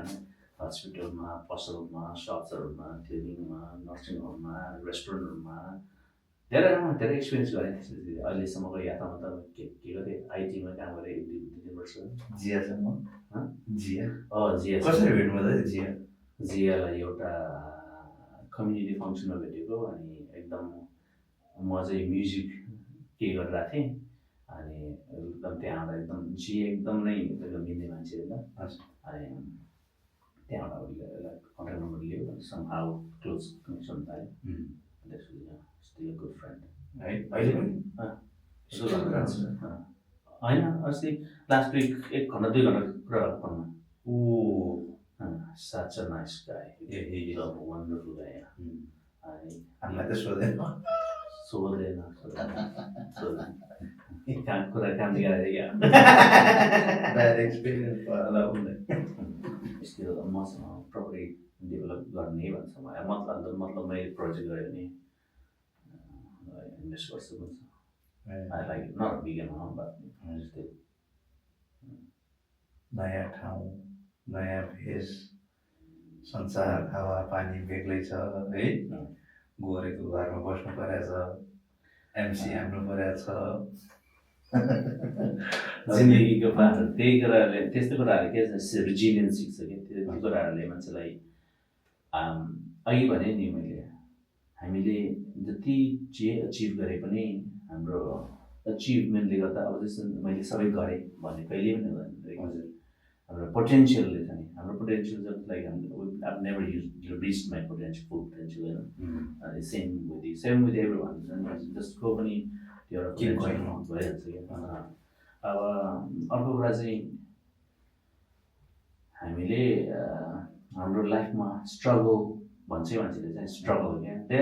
हस्पिटलमा पसलमा सप्सहरूमा ट्रेनिङमा नर्सिङ होममा रेस्टुरेन्टहरूमा धेरै एक्सपिरियन्स गरेँ। त्यसपछि अहिलेसम्मको यात्रामा त के गरेँ आइटीमा काम गरेँ 1-2 वर्ष जियासम्म जिया जिया कसरी भेट्नु त जियालाई एउटा कम्युनिटी फङ्सनमा भेटेको। अनि एकदम म चाहिँ म्युजिक के गरिरहेको थिएँ अनि एकदम त्यहाँ आउँदा एकदम जिया एकदम नै मिल्ने मान्छे होइन। अनि त्यहाँबाट उसले कन्ट्याक्ट नम्बर लियो सम हाउ क्लोज कनेक्सन पायो। त्यसपछि स्टिल गुड फ्रेन्ड है अहिले पनि होइन अस्ति लास्ट विक 1-2 घन्टा कुरा भएको फोनमा। ओ such a nice guy. He is a wonderful guy. हामीलाई त सोधेन सोधेन काम गरेर क्या ब्याड एक्सपिरियन्स होला उनले स्टिल मसँग प्रपर्टी डेभलप गर्ने भन्छ मलाई मतलब मैले प्रोजेक्ट गरेँ भने इन्भेस्ट गर्छु भन्छ I like not big amount but still नयाँ ठाउँ नयाँ भेष संसार हावा पानी बेग्लै छ है गोरेको घरमा बस्नु परेछ एमसी हान्नु परेछ जिन्दगीको पाठहरू त्यही कुराहरूले त्यस्तो कुराहरूले के छ रिजिलियन्स सिक्छ कि त्यो कुराहरूले मान्छेलाई अघि भने नि मैले हामीले जति जे अचिभ गरे पनि हाम्रो अचिभमेन्टले गर्दा अब जस्तो मैले सबै गरेँ भन्ने कहिले पनि हुँदैन हाम्रो पोटेन्सियलले छ नि हाम्रो potential just like I've never reached my potential full potential होइन सेम विथ एभ्री वान जसको पनि त्यो एउटा भइहाल्छ क्या अब अर्को कुरा चाहिँ हामीले हाम्रो लाइफमा स्ट्रगल भन्छ मान्छेले चाहिँ स्ट्रगल क्या they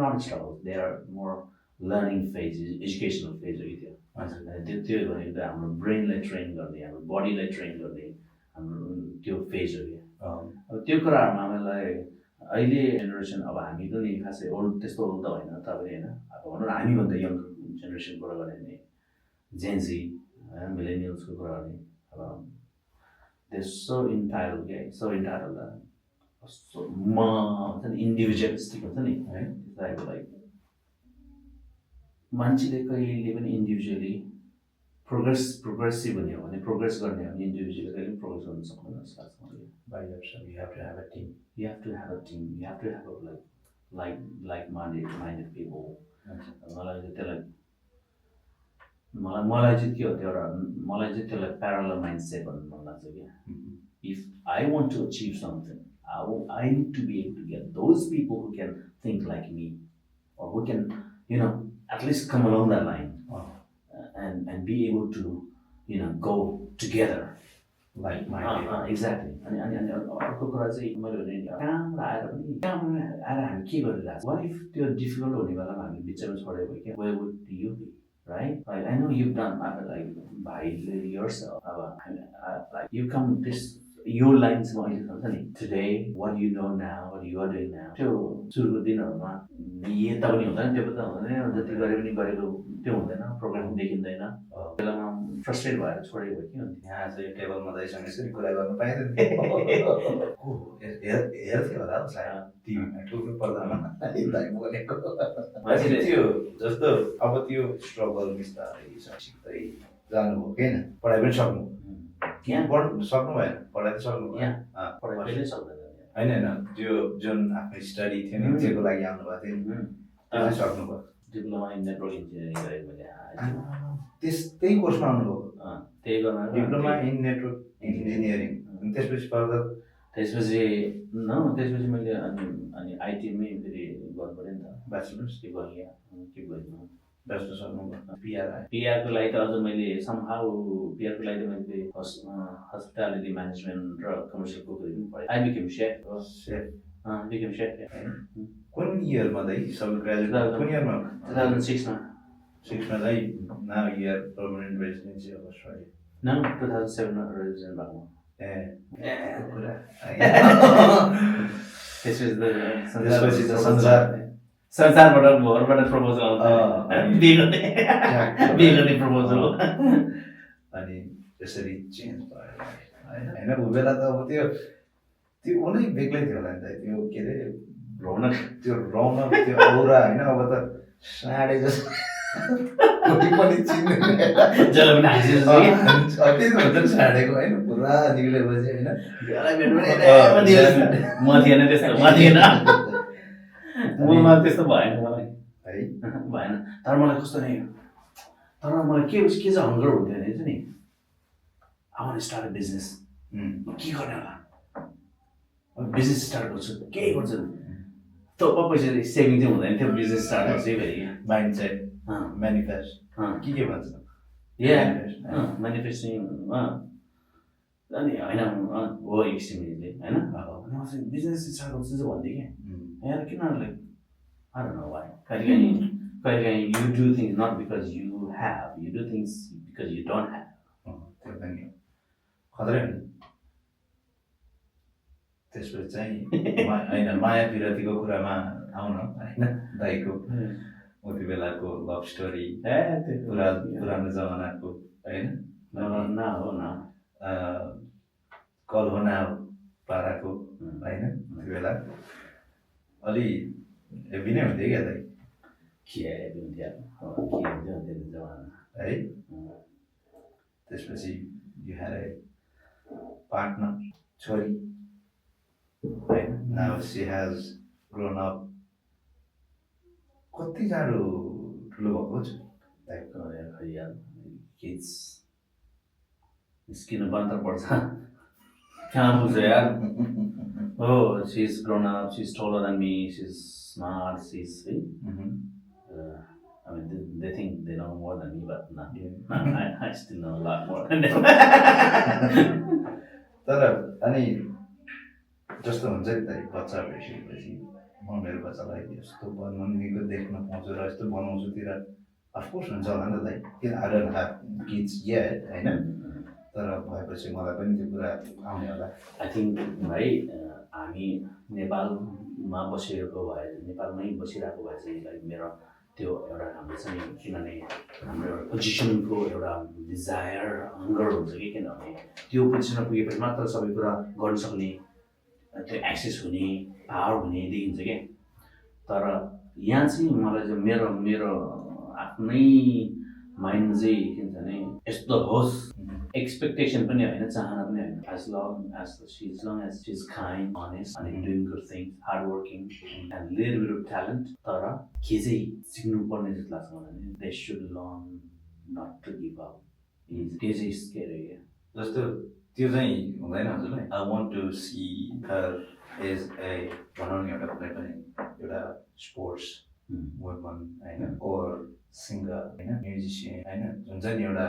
not struggle they are more learning phase educational phase हो कि त्यो भनेको हाम्रो ब्रेनलाई ट्रेन गर्ने हाम्रो बडीलाई ट्रेन गर्ने हाम्रो त्यो फेज हो क्या अब त्यो कुराहरूमा हामीलाई अहिले जेनेरेसन अब हामी त नि खासै ओल्ड त्यस्तो ओल्ड त होइन तपाईँ होइन अब भनौँ न हामीभन्दा यङ जेनेरेसनको कुरा गऱ्यो भने जेन्जी मिलेनियल्सको कुरा गर्ने अब दे सो इन्टाइटल क्या सो इन्टाइटल म हुन्छ नि इन्डिभिजुअलिस्टिक हुन्छ नि है त्यसलाई लाइक मान्छेले कहिले पनि इन्डिभिजुअली प्रोग्रेसिभ हुने हो भने प्रोग्रेस गर्ने हो भने इन्डिभिजुअली कहिले पनि प्रोग्रेस गर्न सक्दैन जस्तो लाग्छ मलाई by yourself. You have to have a team. You have to have a team. You have to have like-minded people. मलाई चाहिँ त्यसलाई चाहिँ के हो त्यो एउटा मलाई चाहिँ त्यसलाई प्यारलल माइन्डसेट भन्नु मन लाग्छ क्या if I want to achieve something I need to be able to get those people who can think like me or who can at least come along that line and be able to go together like-minded. Exactly. अनि अर्को कुरा चाहिँ मैले भने कहाँबाट आएर हामी के गरिरहेको छ वाट इफ त्यो डिफिकल्ट हुने बेलामा हामी बिचमा छोड्यो भने क्या where would you be right? Like I know you've done like by yourself. Like you come this your lines ma अहिले हुन्छ नि today what you know now what you are doing now त्यो सुरुको दिनहरूमा यता पनि हुँदैन त्यो त हुँदैन जति गरे पनि गरेको त्यो हुँदैन प्रोग्राम देखिँदैन बेलामा फ्रस्ट्रेट भएर छोडेको भयो कि यहाँ चाहिँ टेबलमा दाइसँग यसरी कुरा गर्नु पाइँदैन हेर्थ्यो होला हौ सायद टिभीमा ठुलो पर्दामा दाइ बोलेको मान्छेले त्यो जस्तो अब त्यो स्ट्रगल बिस्तारै सिक्दै जानुभयो किन पढाइ पनि सक्नु यहाँ पढ्नु सक्नु भएन पढाइ त सक्नु पढाइ सक्दैन होइन त्यो जुन आफ्नो स्टडी थियो नि त्यसको लागि आउनुभएको थियो नि त्यो चाहिँ सक्नुभयो डिप्लोमा इन नेटवर्क इन्जिनियरिङ गरेको मैले त्यही कोर्समा आउनुभयो त्यही गर्न डिप्लोमा इन नेटवर्क इन्जिनियरिङ अनि त्यसपछि त्यसपछि मैले अनि आइटीमै फेरि गर्नु पऱ्यो नि त ब्याचलर्स के गर्नु ब्याचलर्स सक्नुभयो पिआरको लागि त अझ मैले समहाउ पिआरको लागि त मैले हस्पिटालिटी म्यानेजमेन्ट र कमर्सियल कुकरी पनि पढेँ आई बिकेम सेफ कुन इयरमा दाइ सब ग्रेजुएट कुन इयरमा 2006 मा दाइ now year permanent residency of Australia 2007 मा रेजिडेन्ट भएको त्यसपछि त संसारबाट घरबाट प्रपोजल आउँछ बिहे गर्ने प्रपोजल हो अनि त्यसरी चेन्ज भयो होइन ऊ बेला त अब त्यो उनै बेग्लै थियो होला नि त त्यो के अरे रौनक त्यो औरा होइन अब त साँडे जस्तो पनि चिन्दैन साँडेको होइन पुरा निक्लेपछि होइन ममा त्यस्तो भएन मलाई है भएन तर मलाई कस्तो नै तर मलाई के चाहिँ हङ्गर हुन्थ्यो भने चाहिँ नि I want start a business के गर्ने होला बिजनेस स्टार्ट गर्छु के गर्छु त पैसा सेभिङ चाहिँ हुँदैन थियो बिजनेस स्टार्ट गर्छु फेरि माइन्ड सेट म्यानिफेस्ट के भन्छ म्यानिफेस्टिङ अनि होइन हो एक्सटिमेटले होइन बिजनेस स्टार्ट गर्छु चाहिँ भन्थेँ कि यहाँ किन like I don't know why कहिलेकाहीँ you do things not because you have, you do things because you don't have. त्यो पनि हो खतरै हो नि त्यसपछि चाहिँ होइन माया विरतीको कुरामा आउन होइन दाइको उति बेलाको लभ स्टोरी पुरानो जमानाको होइन न हो न कल हो न पाराको होइन त्यो बेला अलि हेभी नै हुन्थ्यो क्या दाइ के हुन्थ्यो त्यो जमाना है त्यसपछि यु ह्याड ए पार्टनर छोरी होइन now she has grown up कति जाडो ठुलो भएको छ किड्स निस्किनु पनि त पर्छ कहाँ बुझ्छ यार oh she's grown up, she's taller than me, she's smart, she's I mean they think they know more than me but not I still know a lot more than them. तर अनि जस्तो हुन्छ नि त बच्चा भइसकेपछि म मेरो बच्चालाई यस्तो बनाउनेको देख्न पाउँछु र यस्तो बनाउँछुतिर अफकोर्स हुन्छ होला नि त दाइ किन I don't have kids yet होइन तर भएपछि मलाई पनि त्यो कुरा आउने होला आई थिङ्क है हामी नेपालमा बसेको भए नेपालमै बसिरहेको भए चाहिँ लाइक मेरो त्यो एउटा हाम्रो चाहिँ किनभने हाम्रो एउटा पोजिसनको एउटा डिजायर हङ्गर हुन्छ कि किनभने त्यो पोजिसनमा पुगेपछि मात्र सबै कुरा गर्न सक्ने त्यो एक्सेस हुने पावर हुने देखिन्छ क्या तर यहाँ चाहिँ मलाई चाहिँ मेरो आफ्नै माइन्ड चाहिँ के भन्छ भने यस्तो होस् एक्सपेक्टेसन पनि होइन चाहना पनि होइन as long as she's kind, honest and doing good things, hard working and little bit of talent तर के चाहिँ सिक्नु पर्ने जस्तो लाग्छ मलाई they should learn not to give up त्यो चाहिँ स्केरी क्या जस्तो त्यो चाहिँ हुँदैन हजुरलाई I want to see her as a भनौँ न एउटा कुनै पनि एउटा स्पोर्ट्स वुमन होइन ओर सिङ्गर होइन म्युजिसियन होइन हुन्छ नि एउटा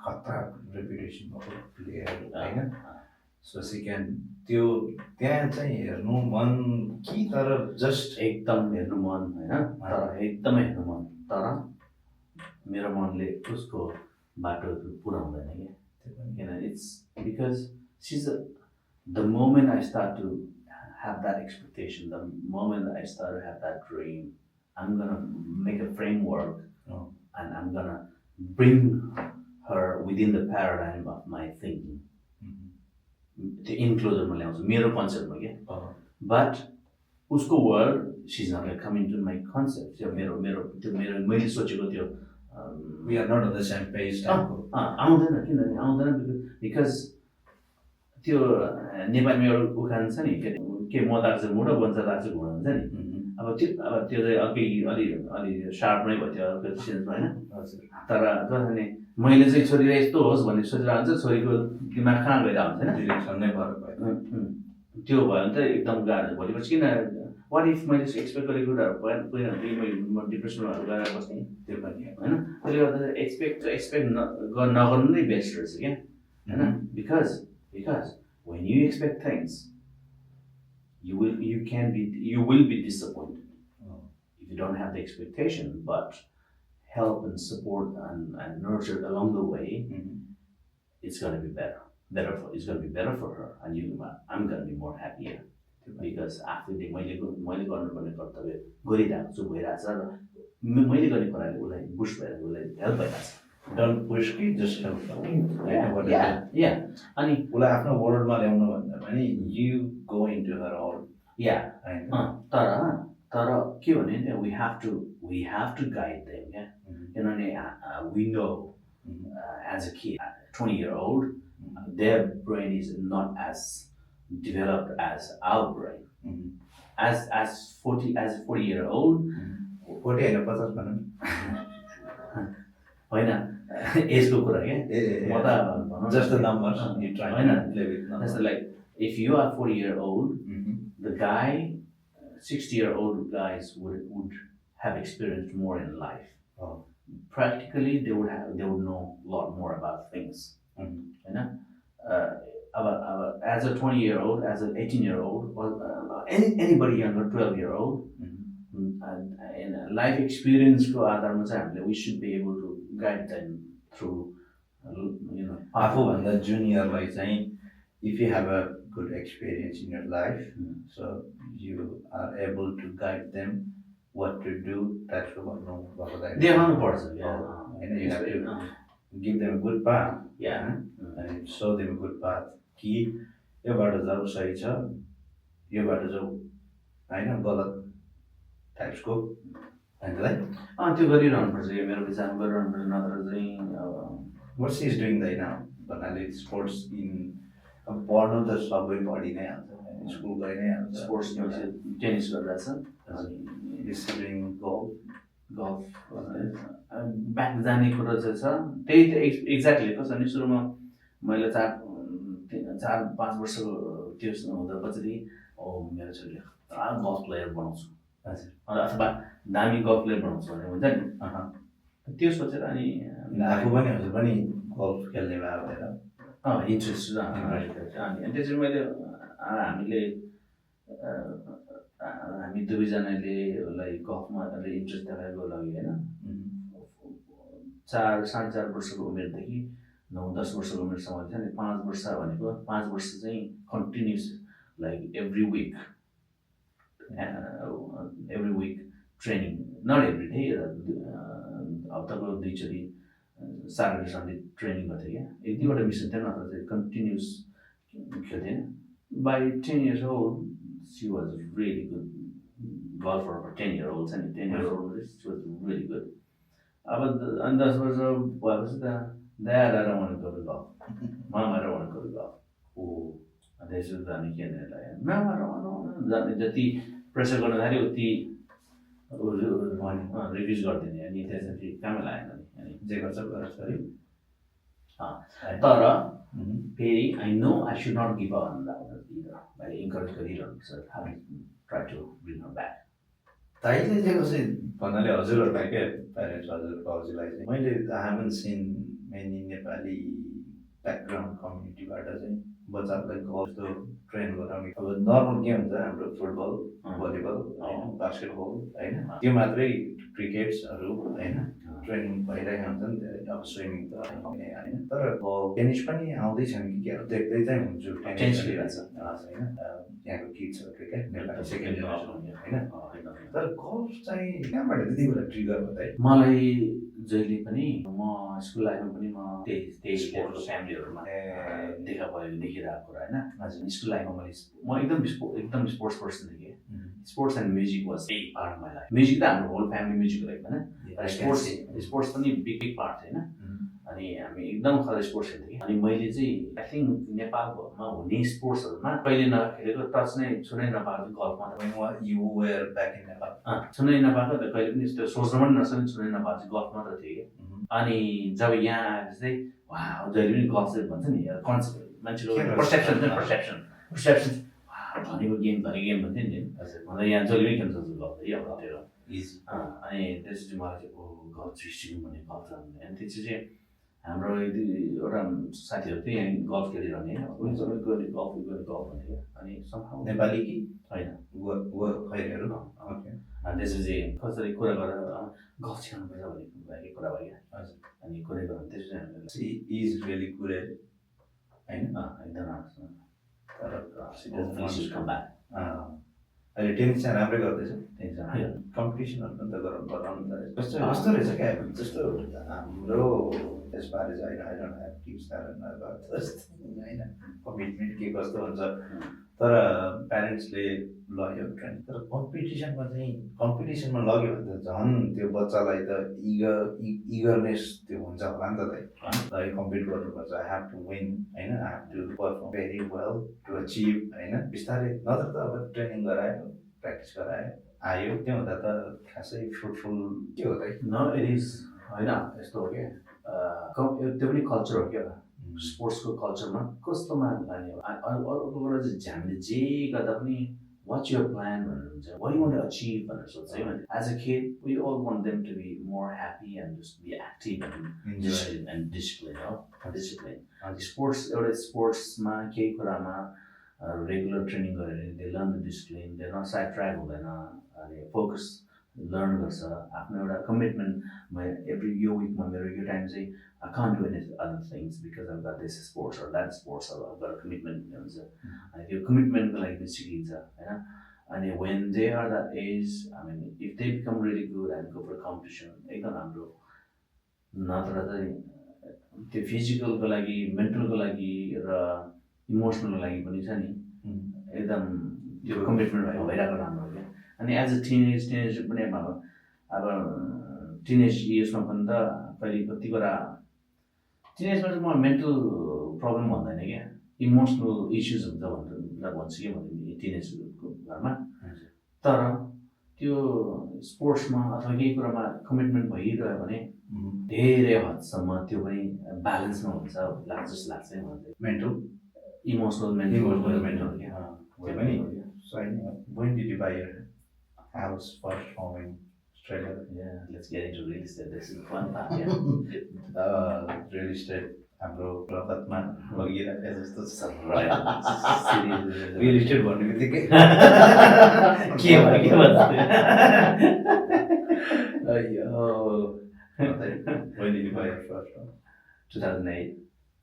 खतरा रेपुटेसन भएको प्लेयर होइन सो सी क्यान त्यो त्यहाँ चाहिँ हेर्नु मन कि तर जस्ट एकदम हेर्नु मन होइन तर एकदमै हेर्नु मन तर मेरो मनले उसको बाटो पुरा हुँदैन क्या it's because the moment I start to have that expectation, the moment I start to have that dream, I'm gonna make a framework and I'm gonna bring her within the paradigm of my thinking. The enclosure ma ल्याउँछु मेरो कन्सेप्टमा के but उसको world she's not gonna come into my concept त्यो मेरो मैले सोचेको त्यो we are not on the same page आउँदैन किनभने आउँदैन बिकज त्यो नेपालीमा एउटा उखान छ नि के म दार्छु मुडो बन्छ दार्छु घुँडो हुन्छ नि अब त्यो चाहिँ अलि सार्प नै भयो त्यो सेन्समा होइन तर जसले मैले चाहिँ छोरीलाई यस्तो होस् भन्ने सोचिरहेको हुन्छ छोरीको दिमाग कहाँ गइरहेको हुन्छ होइन डिरेक्सन नै फरक भयो त्यो भयो भने त एकदम गाह्रो भोलिपछि किन वाट इफ मैले एक्सपेक्ट गरेको कुराहरू भएन म डिप्रेसनमा गएर बस्ने त्यो पनि होइन त्यसले गर्दा एक्सपेक्ट नगर्नु नै बेस्ट रहेछ क्या होइन because when you expect things you will be disappointed if you don't have the expectation but help and support and nurture along the way it's going to be it's going to be better for her and I'm going to be more happier because after मैले गर्नुपर्ने कर्तव्य गरिरहेको छु भइरहेछ र मैले गर्ने कुराले उसलाई बुस्ट भएर उसलाई हेल्प भइरहेछ डन्ट पुश कि जस्ट हेल्प या अनि उसलाई आफ्नो वर्ल्डमा ल्याउनु भन्दा पनि you go into her world या तर के भने we have to guide them क्या किनभने we know as a kid 20-year-old their brain is not as developed as our brain as 40-year-old 40 हैन 50 भनौँ होइन एजको कुरा क्या म त just the numbers you try to play with numbers like if you are 40-year-old the guy 60-year-old guys would have experienced more in life practically they would know a lot more about things होइन as a 20-year-old as an 18-year-old or anybody younger 12-year-old life एक्सपिरियन्सको आधारमा चाहिँ हामीले we should be able to guide them through आफूभन्दा जुनियरलाई चाहिँ if you have a good experience in your life so you are able to guide them what to do that's भन्नु देखाउनु पर्छ होइन you have to give them good path अनि show them good path कि यो बाटो जाऊ सही छ यो बाटो जाऊ होइन गलत टाइप्सको होइन त्यो गरिरहनु पर्छ यो मेरो विचारमा गरिरहनु पर्छ नत्र चाहिँ वाट्स इज डुइङ दैन भन्नाले स्पोर्ट्स इन अब पढ्नु त सबै पढि नै हाल्छ स्कुल गइ नै हाल्छ स्पोर्ट्स टेनिस गरिरहेछ इज डुइङ गल्फ ब्याक जाने कुरो चाहिँ छ त्यही त एक्ज्याक्टली कस्तो भने सुरुमा मैले 4-5 वर्षको त्यो हुँदा पछि मेरो छोरीले गल्फ प्लेयर बनाउँछु अथवा दामी गल्फ प्लेयर बनाउँछु भनेर हुन्छ नि त्यो सोचेर अनि आफू पनि हजुर पनि गल्फ खेल्ने भए भएर इन्ट्रेस्ट अनि त्यसरी मैले हामी दुवैजनाले उसलाई गल्फमा अलि इन्ट्रेस्ट देखाएको लागि होइन 4-4.5 वर्षको उमेरदेखि 9-10 वर्षको उमेरसम्म छ नि 5 वर्ष भनेको 5 वर्ष चाहिँ continuous like every week training not every day हप्ताको 2 चोटि Saturday Sunday ट्रेनिङ गर्थेँ क्या 1-2वटा मिसन थियो नत्र चाहिँ कन्टिन्युस खेल्थेँ by 10 years old she was really good golfer for 10 year olds and 10 year old she was really good अब अनि 10 वर्ष भएपछि त Dad, I don't want to go to golf. Mom, I don't want to go to golf. Oh, त्यसो जाने खेल्नेलाई No, I don't want to जाने जति pressure गर्न थाल्यो उति रिफ्युज गरिदिने अनि त्यसपछि कामै लागेन अनि जे गर्छ गर्छ तर फेरि I know I should not give up on that मैले इन्करेज गरिरहनुपर्छ I try to bring her back ताईले चाहिँ कसै भन्नाले हजुरहरूलाई के प्यारेन्ट्स हजुरको हजुरलाई चाहिँ मैले हाभन सिन मेनी नेपाली ब्याकग्राउन्ड कम्युनिटीबाट चाहिँ बच्चाहरूलाई कस्तो ट्रेन गराउने अब नर्मल के हुन्छ हाम्रो फुटबल भलिबल होइन बास्केटबल होइन त्यो मात्रै क्रिकेट्सहरू होइन ट्रेनिङ भइरहेको हुन्छ नि त अब स्विमिङ त होइन तर टेनिस पनि आउँदैछन् कि क्या देख्दै चाहिँ हुन्छु टेनिस खेलिरहेको छ होइन यहाँको किड्सहरू क्या नेपाली सेकेन्ड जेनेरेसन होइन तर गल्फ चाहिँ कहाँबाट त्यति बेला ट्रिगर भयो मलाई जहिले पनि म स्कुल लाइफमा पनि म त्यही फ्यामिलीहरूमा देखा परेको देखिरहेको कुरा होइन हजुर स्कुल लाइफमा मैले म एकदम स्पोर्ट्स पर्सन थिएँ sports and music was a part of my life music त हाम्रो होल फ्यामिली म्युजिक लाइफ होइन स्पोर्ट्स पनि बिग पार्ट होइन अनि हामी एकदम खतरा स्पोर्ट्स खेल्थ्यौँ अनि मैले चाहिँ आई थिङ्क नेपालमा हुने स्पोर्ट्सहरूमा कहिले नखेलेको टच नै छुनै नपाएको गल्फमा छुनै नपाएको त कहिले पनि त्यो सोच्न पनि नसक्ने छुनै नपाएको चाहिँ गल्फ मात्र थियो कि अनि जब यहाँ आएर चाहिँ जहिले पनि गल्फ चाहिँ भन्छ नि कन्सेप्ट मान्छेको पर्सेप्सन धनीको गेम भन्थ्यो नि भन्दा यहाँ जहिले पनि खेल्न सक्छ गल्फ है अब त्यो अनि त्यसपछि मलाई चाहिँ गल्फ सिस्टिम भन्ने गल्फ जान्ने अनि त्यसपछि चाहिँ हाम्रो एउटा साथीहरू थियो यहाँ गल्फ खेलिरहने गल्फ भन्थ्यो अनि नेपाली कि होइन खैरहरू अनि त्यसपछि कसरी कुरा गरेर गल्फ सिकाउनुपर्छ भन्ने कुरा भयो क्या अनि कुरा गऱ्यो त्यसपछि इज रियली गुड एट होइन एकदम अहिले टेनिस चाहिँ राम्रै गर्दैछ कम्पिटिसनहरू पनि त गराउनु कस्तो रहेछ क्या जस्तो हाम्रो यसबारे चाहिँ होइन कमिटमेन्ट के कस्तो हुन्छ तर प्यारेन्ट्सले लग्यो ट्रेनिङ तर कम्पिटिसनमा लग्यो भने त झन् त्यो बच्चालाई त इगरनेस त्यो हुन्छ होला नि त है कम्पिट गर्नुपर्छ आई हेभ टु विन होइन I have to perform very well to achieve होइन बिस्तारै नत्र त अब ट्रेनिङ गरायो प्र्याक्टिस गरायो आयो त्यो हुँदा त खासै फ्रुटफुल के हो त न इट इज होइन यस्तो हो क्या त्यो पनि कल्चर हो क्या स्पोर्ट्सको कल्चरमा कस्तोमा लाने हो अर्को कुरा चाहिँ हामीले जे गर्दा पनि वाट्स युर प्लान भनेर हुन्छ what you want to achieve भनेर सोध्छ है as a kid we all want them to be more happy and just be active and discipline sports एउटा स्पोर्ट्समा केही कुरामा रेगुलर ट्रेनिङ गरेर they learn the discipline they not side track हुँदैन अनि फोकस लर्न गर्छ आफ्नो एउटा कमिटमेन्ट यो विकमा मेरो यो टाइम चाहिँ I can't do any other things because of this sports that sports अब कमिटमेन्ट हुन्छ अनि त्यो कमिटमेन्टको लागि पनि सिकिन्छ होइन अनि when they are the as I mean if they become really good and go for competition एकदम राम्रो नत्र चाहिँ त्यो फिजिकलको लागि मेन्टलको लागि र इमोसनलको लागि पनि छ नि एकदम त्यो कमिटमेन्ट भइरहेको राम्रो हो क्या अनि एज अ टिनेज पनि अब टिनेज इयर्समा पनि त कहिले कति कुरा टिनेजमा चाहिँ म मेन्टल प्रब्लम भन्दैन क्या इमोसनल इस्युज हुन्छ भनेर भन्छु कि भने टिनेजको घरमा तर त्यो स्पोर्ट्समा अथवा केही कुरामा कमिटमेन्ट भइरह्यो भने धेरै हदसम्म त्यो पनि ब्यालेन्समा हुन्छ लाग्छ जस्तो लाग्छ है मलाई मेन्टल इमोसनल मेन्टल क्या त्यो पनि when did you buy your house first home in Australia? Yeah, let's get into real estate. This is fun part. Yeah. Real estate हाम्रो रगतमा लगिरहेको जस्तो छ रियल इस्टेट भन्ने बित्तिकै के भन्छ when did you buy your first home? 2008.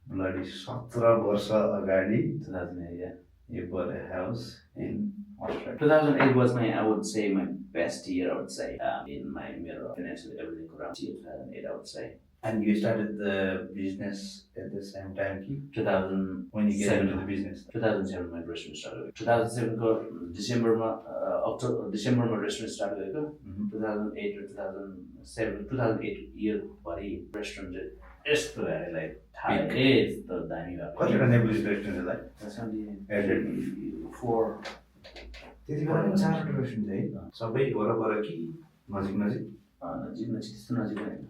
Bloody 17 वर्ष अगाडि 2008, yeah. You bought a house in Australia. 2008 was I would say, my best year, I would say, in my mirror, financially, everything around 2008, I would say. And you started the business at the same time, 2000. when you get into the business? 2007 my restaurant started. 2007 को December December restaurant started गरेको 2008 or 2008 year भरि restaurant यस्तो भयो like थाहा यस्तो दामी भएको कतिवटा नेबुलिस रेस्टुरेन्टलाई फोर त्यति बेला पनि 4 रेस्टुरेन्ट है सबै वरपर कि नजिक नजिक त्यस्तो नजिक होइन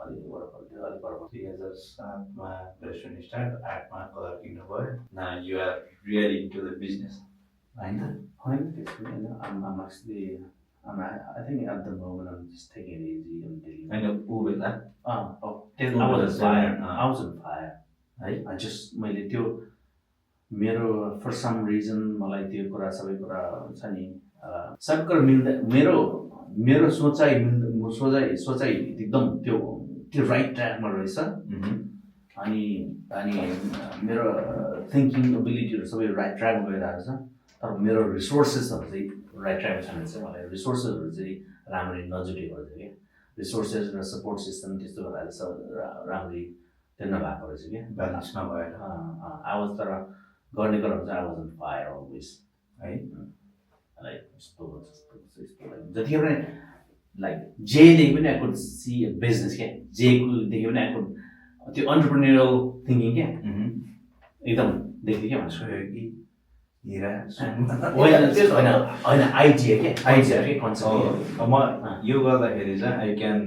अलि वरपर थियो अलि वरपर 2007 मा रेस्टुरेन्ट स्टार्ट 8 मा कलर किन्नु भयो now you are really into the business होइन त्यस्तो होइन I'm actually I think at the moment I'm just taking it easy and dealing. I know who with that. I was on fire. I was on fire. I just मैले त्यो मेरो for some reason मलाई त्यो कुरा सबै कुरा छ नि सबै कुरा मिल्दा मेरो सोचाइ एकदम त्यो राइट ट्र्याकमा रहेछ अनि मेरो थिङ्किङ एबिलिटीहरू सबै राइट ट्र्याकमा गइरहेको छ तर मेरो रिसोर्सेसहरू चाहिँ राइट ट्र्याकमा छैन चाहिँ मलाई रिसोर्सेसहरू चाहिँ राम्ररी नजुटेको रहेछ क्या रिसोर्सेस र सपोर्ट सिस्टम त्यस्तो भएर राम्ररी त्यो नभएको रहेछ क्या ब्यालेन्स नभएर आवाज तर गर्ने कुराहरू चाहिँ आवाज अन फायर अलवेज है लाइक यस्तो जतिखेर पनि लाइक जेदेखि पनि I could see a business क्या जेदेखि पनि आई कुड त्यो अन्टरप्रेन्योरल थिङ्किङ क्या एकदम देख्थेँ क्या भन्छु होइन आइडिया के कन्सेप्ट म यो गर्दाखेरि चाहिँ I can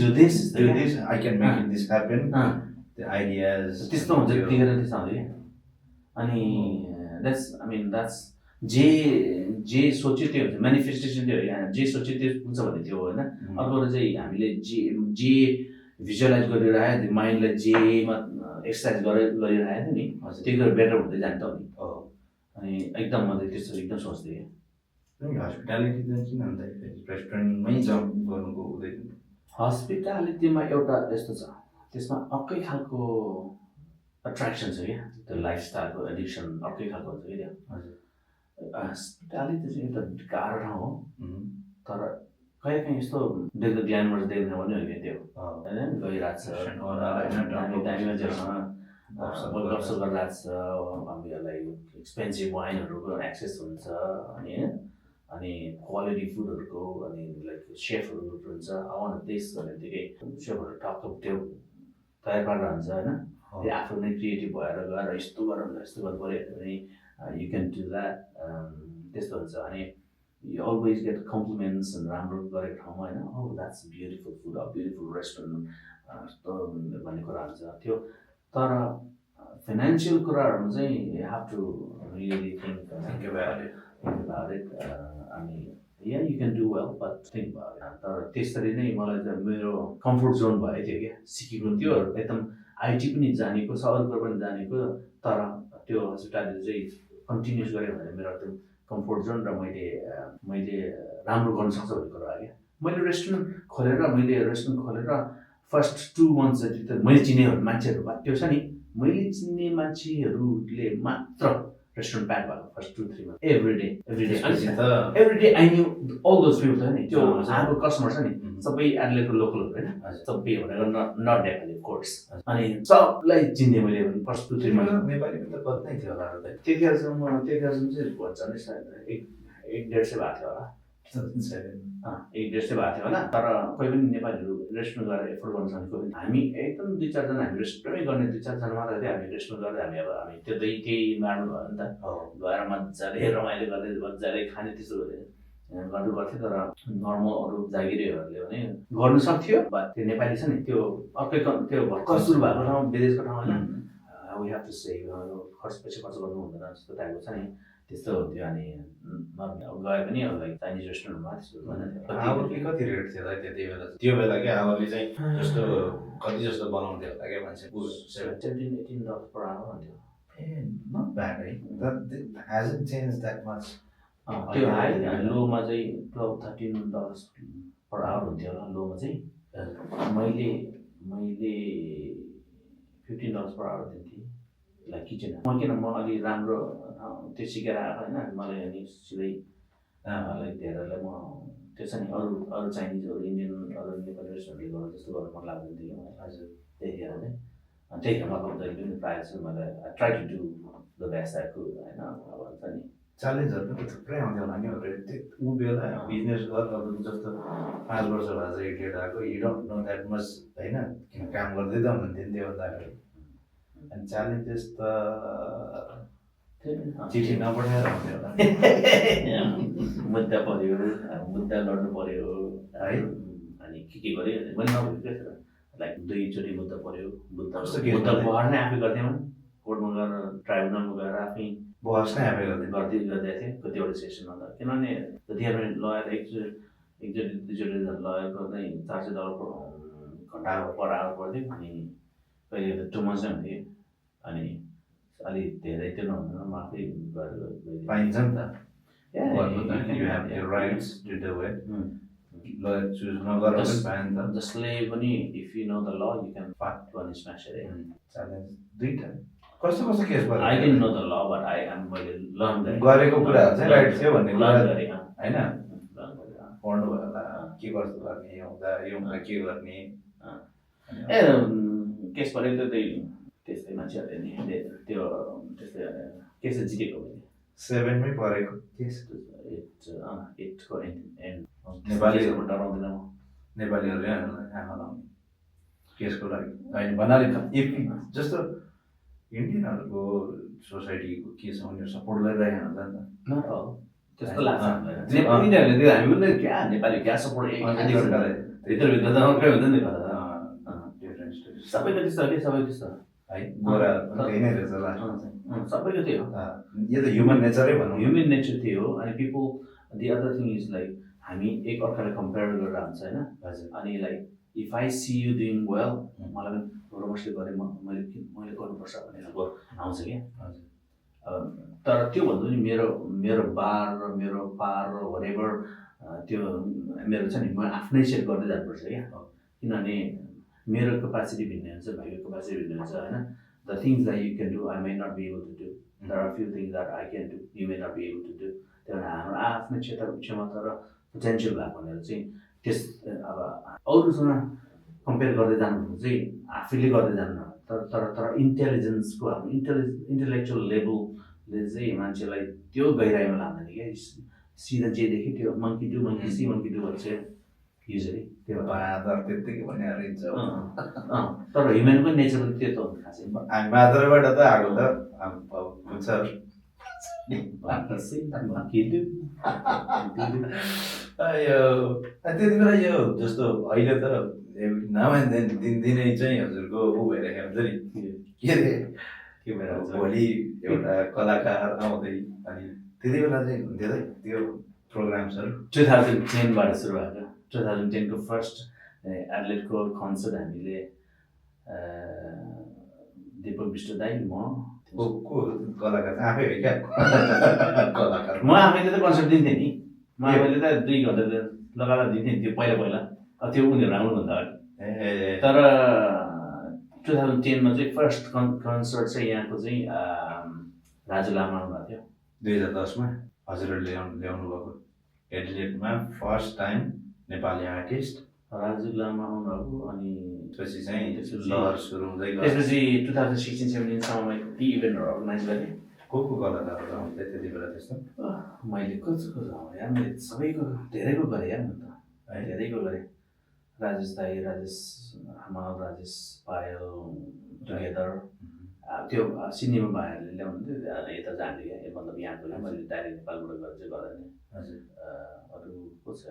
do this I can make it this happen the ideas त्यस्तो हुन्छ त्यतिखेर त्यस्तो हुन्छ क्या अनि द्याट्स जे सोच्यो त्यो हुन्छ मेनिफेस्टेसन त्यो जे सोच्यो त्यो हुन्छ भन्ने थियो होइन अर्को चाहिँ हामीले जे भिजुअलाइज गरिरहेको माइन्डलाई जेमा एक्सर्साइज गरिरहेको थियो नि त्यो कुरा बेटर हुँदै जान्छ नि अनि एकदम म त्यस्तो एकदम सोच्थेँ क्या हस्पिटालिटी चाहिँ किन भन्दाखेरि रेस्टुरेन्टमै जब गर्नुको हुँदैन हस्पिटालिटीमा एउटा यस्तो छ त्यसमा अर्कै खालको एट्र्याक्सन छ क्या त्यो लाइफस्टाइलको एडिक्सन अर्कै खालको हुन्छ कि त्यो हस्पिटालिटी चाहिँ एउटा गाह्रो ठाउँ हो तर कहिले काहीँ यस्तो देख्दा ग्ल्यामरस देख्दैन भने हो क्या त्यो होइन गइरहेको छ दामी मान्छेहरूसँग गफसप गरिरहेको छ हामीहरूलाई एक्सपेन्सिभ वाइनहरूको एक्सेस हुन्छ अनि क्वालिटी फुडहरूको अनि लाइक सेफहरू हुन्छ आउन देश भन्ने बित्तिकै सेफहरू टक्क त्यो तयार पारेर हुन्छ होइन त्यो आफ्नो नै क्रिएटिभ भएर गएर यस्तो गर्नु यस्तो गर्नु पऱ्यो भने यु क्यान डु द्याट त्यस्तो हुन्छ अनि यु अलवेज गेट कम्प्लिमेन्ट्स राम्रो गरेको ठाउँमा होइन oh that's beautiful food beautiful restaurant यस्तो भन्ने कुरा हुन्छ त्यो तर फाइनेन्सियल कुराहरूमा चाहिँ you have to really think about it अनि या you can do well but think about it तर त्यसरी नै मलाई चाहिँ मेरो कम्फोर्ट जोन भएको थियो क्या सिकेको थियो एकदम आइटी पनि जानेको सबै कुरा पनि जानेको तर त्यो हस्पिटालिटी चाहिँ कन्टिन्युस गऱ्यो भने मेरो एकदम कम्फोर्ट जोन र मैले राम्रो गर्न सक्छु भन्ने कुरा आयो क्या मैले रेस्टुरेन्ट खोलेर फर्स्ट 2 months जति त मैले चिने मान्छेहरू त्यो छ नि मैले चिन्ने मान्छेहरूले मात्र रेस्टुरेन्ट प्याक भएको first 2-3 months every day I knew all those people छ नि त्यो हाम्रो कस्टमर छ नि सबै एडलेटको लोकलहरू होइन सबै भनेर नट नेपाली कोर्स अनि सबलाई चिन्ने मैले फर्स्ट 2-3 months नेपाली त कति थियो होला त्यतिखेरसम्म चाहिँ भन्छ नि सायद 1-1.5 भएको थियो होला 1-1.5 भएको थियो होला तर कोही पनि नेपालीहरू रेस्टुरेन्ट गएर एफोर्ड गर्न सक्ने कोही हामी एकदम 2-4 जना हामी रेस्टुरेन्टमै गर्ने 2-4 जना मात्र थियो हामी रेस्टुरेन्ट गर्दै हामी त्यही मार्नु भयो नि त गएर मजाले रमाइलो गर्दै मजाले खाने त्यस्तो गर्दै गर्थ्यो तर नर्मल अरू जागिरीहरूले भने गर्नु सक्थ्यो त्यो नेपाली छ नि त्यो अर्कै त्यो भर्खर सुरु भएको ठाउँ विदेशको ठाउँ होइन वी हेभ टु सेभ खर्च गर्नु हुँदैन जस्तो टाइपको छ नि त्यस्तो हुन्थ्यो अनि गए पनि अब लाइक चाइनिज रेस्टुरेन्टमा त्यस्तो आवरले कति रेट थियो त्यति बेला त्यो बेला क्या आवरले चाहिँ जस्तो कति जस्तो बनाउँथ्यो होला क्या मान्छे $17-18 per hour हुन्थ्यो ए नट ब्याड है that hasn't changed that much त्यो हाई लोमा चाहिँ $12-13 per hour हुन्थ्यो होला लोमा चाहिँ मैले $15 per hour दिन्थेँ लाइक किचन किन म अलि राम्रो त्यो सिकेर आएको होइन मलाई अनि सिधै लाइक धेरैलाई म त्यो छ नि अरू चाइनिजहरू इन्डियन अरू नेपाली रेस्टुरेन्टले गर्दा जस्तो गर्न मन लाग्दैन थियो हजुर त्यतिखेर चाहिँ त्यही मतलब जहिले पनि प्रायः चाहिँ मलाई try to do the best I could होइन अब हुन्छ नि च्यालेन्जहरू पनि थुप्रै आउँथ्यो होला नि ऊ बेला बिजनेस गर्नु जस्तो 5 वर्ष भए चाहिँ रिटायर्ड आएको you don't know that much होइन किन काम गर्दै त हुनुहुन्थ्यो नि त्योभन्दा अगाडि अनि च्यालेन्जेस त चिठी नपठाएर हुन्थ्यो होला मुद्दा लड्नु पर्यो है अनि के गर्यो मैले नबुझेको लाइक 2 चोटि मुद्दा पर्यो मुद्दा बहर नै आफै गर्थेँ कोर्टमा गएर ट्राइब्युनलमा गएर आफै बहस नै आफै गर्दै थिएँ कतिवटा सेसनमा किनभने त्यतिखेर लयर एकचोटि 2 चोटि लयर गर्दै $400 घन्टा पर आवर पर्थ्यो अनि कहिले 2 months नै हुन्थ्यो अनि अलि धेरै त्यो नहुँदैन म आफै गरेर पाइन्छ नि त you have the rights to do it lawyer choose नगरेर पनि पायो नि त जसले पनि if you know the law you can fight one smash it challenge दुईटा कस्तो केस भयो I didn't know the law but मैले लर्न गरेको कुराहरू चाहिँ राइट थियो भन्ने कुरा लर्न गरेँ हैन पढ्नु भयो होला के गर्छु गर्ने यो हुँदा के गर्ने केस परेको त्यस्तै मान्छेहरूले नि त्यो त्यस्तै केस जितेको मैले 7 मै परेको केस 8 को एन्ड नेपालीहरु डराउँदैन म नेपालीहरुले आमा लाउने केसको लागि हैन भन्नाले इफ जस्तो इन्डियनहरुको सोसाइटीको के छ उनीहरु सपोर्ट गरिरहेको हुन्छ नि त न त्यस्तो लाग्छ नेपाली इन्डियाले त्यो हामी पनि क्या नेपाली क्या सपोर्ट भित्र त अर्कै हुन्छ नि सबैको त्यस्तो के सबैको त्यस्तो है गोरा त्यही नै रहेछ ल सबैको त्यो यो त ह्युमन नेचरै भनौँ ह्युमन नेचर थियो अनि people the other thing is like हामी एक अर्कालाई कम्पेयर गरेर हुन्छ होइन अनि like if I see you doing well मलाई पनि रोमर्सले गरेँ मैले गर्नुपर्छ भनेर आउँछ क्या तर त्यो भन्दा पनि मेरो बार र मेरो पार र वरेभर त्यो मेरो छ नि म आफ्नै सेट गर्दै जानुपर्छ क्या किनभने मेरो क्यापासिटी भिन्नै हुन्छ भाइको क्यापासिटी भिन्नै हुन्छ होइन the things that you can do I may not be able to do there are few things that I can do you may not be able to do त्यही भएर हाम्रो आफ्नो क्षमता र पोटेन्सियल भएको भनेर चाहिँ त्यस अब अरूसँग कम्पेयर गर्दै जानु चाहिँ आफैले गर्दै जानु तर इन्टेलिजेन्सको हाम्रो इन्टेलेक्चुअल लेभलले चाहिँ मान्छेलाई त्यो गहिराइमा लाँदैन क्या सिधा जे देख्यो त्यो monkey do monkey see monkey do भन्छ युजली त्यो बादर त्यतिकै भनेर हिँड्छ तर ह्युमनको नेचर पनि त्यो त हुन्छ खासै हामी बादरबाट त आएको त हुन्छ त्यति बेला यो जस्तो अहिले त दिनदिनै चाहिँ हजुरको ऊ भइरहेको हुन्छ नि के अरे के भएर भोलि एउटा कलाकार आउँदै अनि त्यति बेला चाहिँ हुन्थ्यो है त्यो प्रोग्राम्सहरू 2010बाट सुरु भएको 2010 को फर्स्ट एडलेटको कन्सर्ट हामीले दीपक विष्ट दाई म को कलाकार चाहिँ आफै हो क्या कलाकार म आफैले त कन्सर्ट दिन्थेँ नि म आफैले त 2 घन्टा लगातार दिन्थेँ नि त्यो पहिला त्यो उनीहरू आउनुभन्दा अगाडि तर 2010 मा चाहिँ फर्स्ट कन्सर्ट चाहिँ यहाँको चाहिँ राजु लामा आउनुभएको थियो 2010 मा हजुरहरूले ल्याउनु भएको एडिलेटमा first time Nepali artist Raju Lama आउनुभएको अनि त्यसपछि चाहिँ लहर सुरु हुँदै गयो त्यसपछि 2016-17 सम्ममा ती इभेन्टहरू अर्गनाइज गरेँ को कलाकारहरू आउँथ्यो त्यति बेला त्यस्तो मैले कसको यार मैले सबैको धेरैको गरेँ यार म त धेरैको गरेँ राजेश दाई राजेश हमाल राजेश पायल टुगेदर त्यो सिनेमा भाइहरूले ल्याउनुहुन्थ्यो यता जान्थ्यो क्या मतलब यहाँको मैले डाइरेक्ट नेपालबाट गरेर चाहिँ गर्दैन हजुर अरू को छ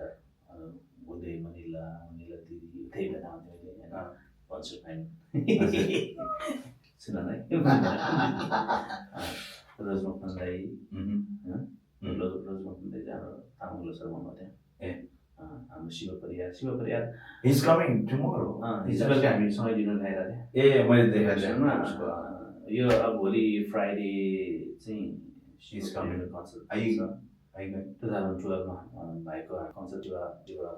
उदय मनिला दिदी त्यही बेला आउँथ्यो होइन भन्छु फाइन सुन है रोजमोहन दाई रोजमोहन दाई हाम्रो तामाङ शर्मामा थियो हाम्रो Shiv Pariyar is coming tomorrow हिजो बेलुका हामी सँगै डिनर खाइरहेको ए मैले देखेको छु यो अब भोलि फ्राइडे चाहिँ इज कमिङ कन्सर्ट 2012 मा भाइको कन्सर्ट शिव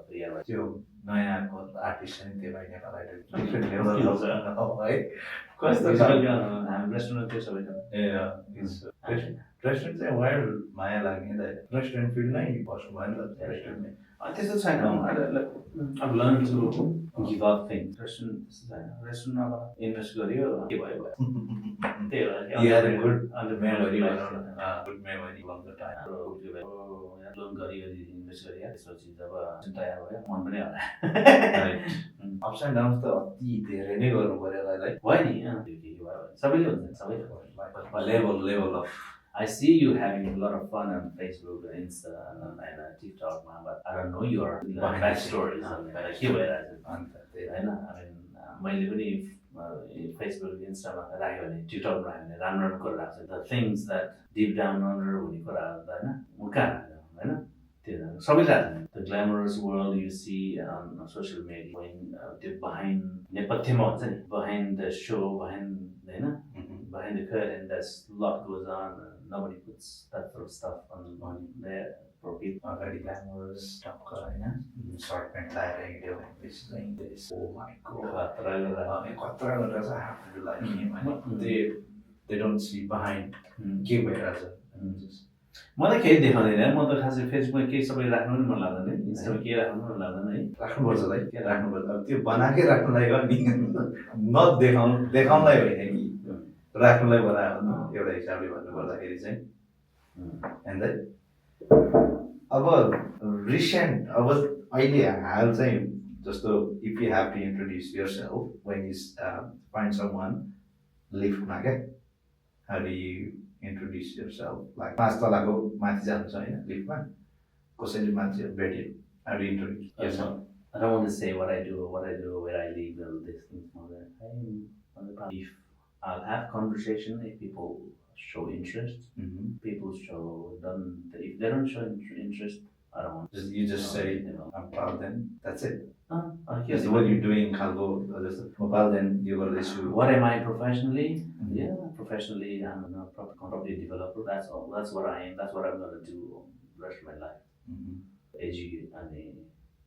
परियार त्यो नयाँ आर्टिस्ट नि त्यो भाइ नेपाल आइडल डिफ्रेन्ट लेभल है कस्तो हामी रेस्टुरेन्ट थियो सबै रेस्टुरेन्ट चाहिँ वाइल्ड माया लाग्ने त रेस्टुरेन्ट फिल्ड नै बस्नु भयो नि त रेस्टुरेन्टमै त्यस्तो छैन अब learn to give up thing restaurant त्यस्तो छैन रेस्टुरेन्ट अब इन्भेस्ट गर्यो के भयो त्यही भएर भएर गुड अन्त memory memory good memory long the time loan गरी इन्भेस्ट गरे त्यसपछि जब तयार भयो मन पनि हरायो अप्स एन्ड डाउन्स त अति धेरै नै गर्नु पर्यो यसलाई भयो नि सबैले हुन्छ सबैले level of I see you having a lot of fun on Facebook and Insta and TikTok, but I don't know your backstories. के भइरहेको छ होइन मैले पनि फेसबुक इन्स्टामा राख्यो भने टिकटकमा राख्यो भने राम्रो कुरा राख्छ the things that deep down under भन्ने कुराहरू त होइन म कहाँ राख्छ होइन त्यो सबैले राख्छ the glamorous world you see on social media त्यो बिहाइन्ड नेपथ्यमा हुन्छ नि बिहाइन्ड द सो बिहाइन्ड होइन behind the curtain there's a lot goes on nobody puts that sort of stuff on there for people already glamorous टक्क होइन short pant लगाएर हिँड्यो भनेपछि चाहिँ oh my god खतरा गरेर चाहिँ आफूलाई they don't see behind के भइरहेछ म त केही देखाउँदैन म त खासै फेसबुकमा केही सबै राख्नु पनि मन लाग्दैन इन्स्टामा केही राख्नु पनि मन लाग्दैन है राख्नुपर्छ है के राख्नुपर्छ अब त्यो बनाएकै राख्नुलाई हो नि देखाउनलाई होइन कि राख्नुलाई बनायो एउटा हिसाबले भन्नुपर्दाखेरि चाहिँ एन्ड अब रिसेन्ट अब अहिले हाल चाहिँ जस्तो if you have to introduce yourself when you find someone लिफ्टमा क्या how do you introduce yourself like 5 तलाको माथि जानु छ होइन लिफ्टमा कसैले मान्छे भेट्यो how do introduce yourself I don't want to say what I do, where I live, all these things. If I'll have conversation if people show interest. People if they don't show interest, I don't want. You just say I'm proud. Then that's it. Yes. What you're doing, Kalgo, proud. Then you got this. What am I professionally? Yeah, professionally, I'm a property developer. That's all. That's what I am. That's what I'm gonna do the rest of my life.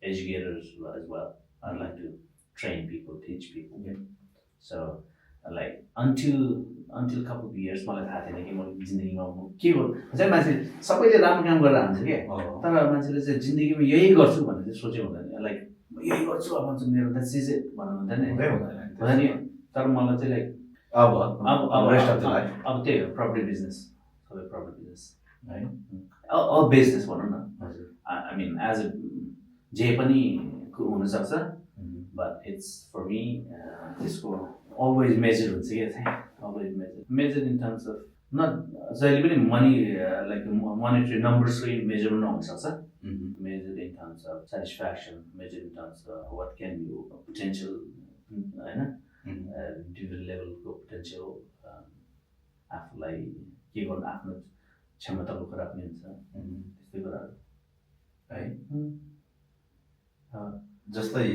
Educators as well. I'd like to train people, teach people. Yeah. So. Like until couple of years मलाई थाहा थिएन कि म जिन्दगीमा के गर्छु चाहिँ मान्छे सबैले राम्रो काम गरेर हान्छ क्या तर मान्छेले चाहिँ जिन्दगीमा यही गर्छु भनेर चाहिँ सोचे हुँदैन लाइक यही गर्छु अब मेरो त चिज भन्नु हुँदैन नि तर मलाई चाहिँ लाइक अब त्यही हो प्रपर्टी बिजनेस सबै प्रपर्टी बिजनेस है बिजनेस भनौँ न आई मिन एज अ जे पनि हुनसक्छ बट इट्स फर मी त्यसको always measured हुन्छ के चाहिँ always measured in terms of not जहिले पनि money like monetary numbers कै measure नहुन सक्छ measured in terms of satisfaction measured in terms of what can you potential हैन different level को potential आफूलाई के गर्नु आफ्नो क्षमताको कुरा पनि हुन्छ त्यस्तै कुराहरू है जस्तै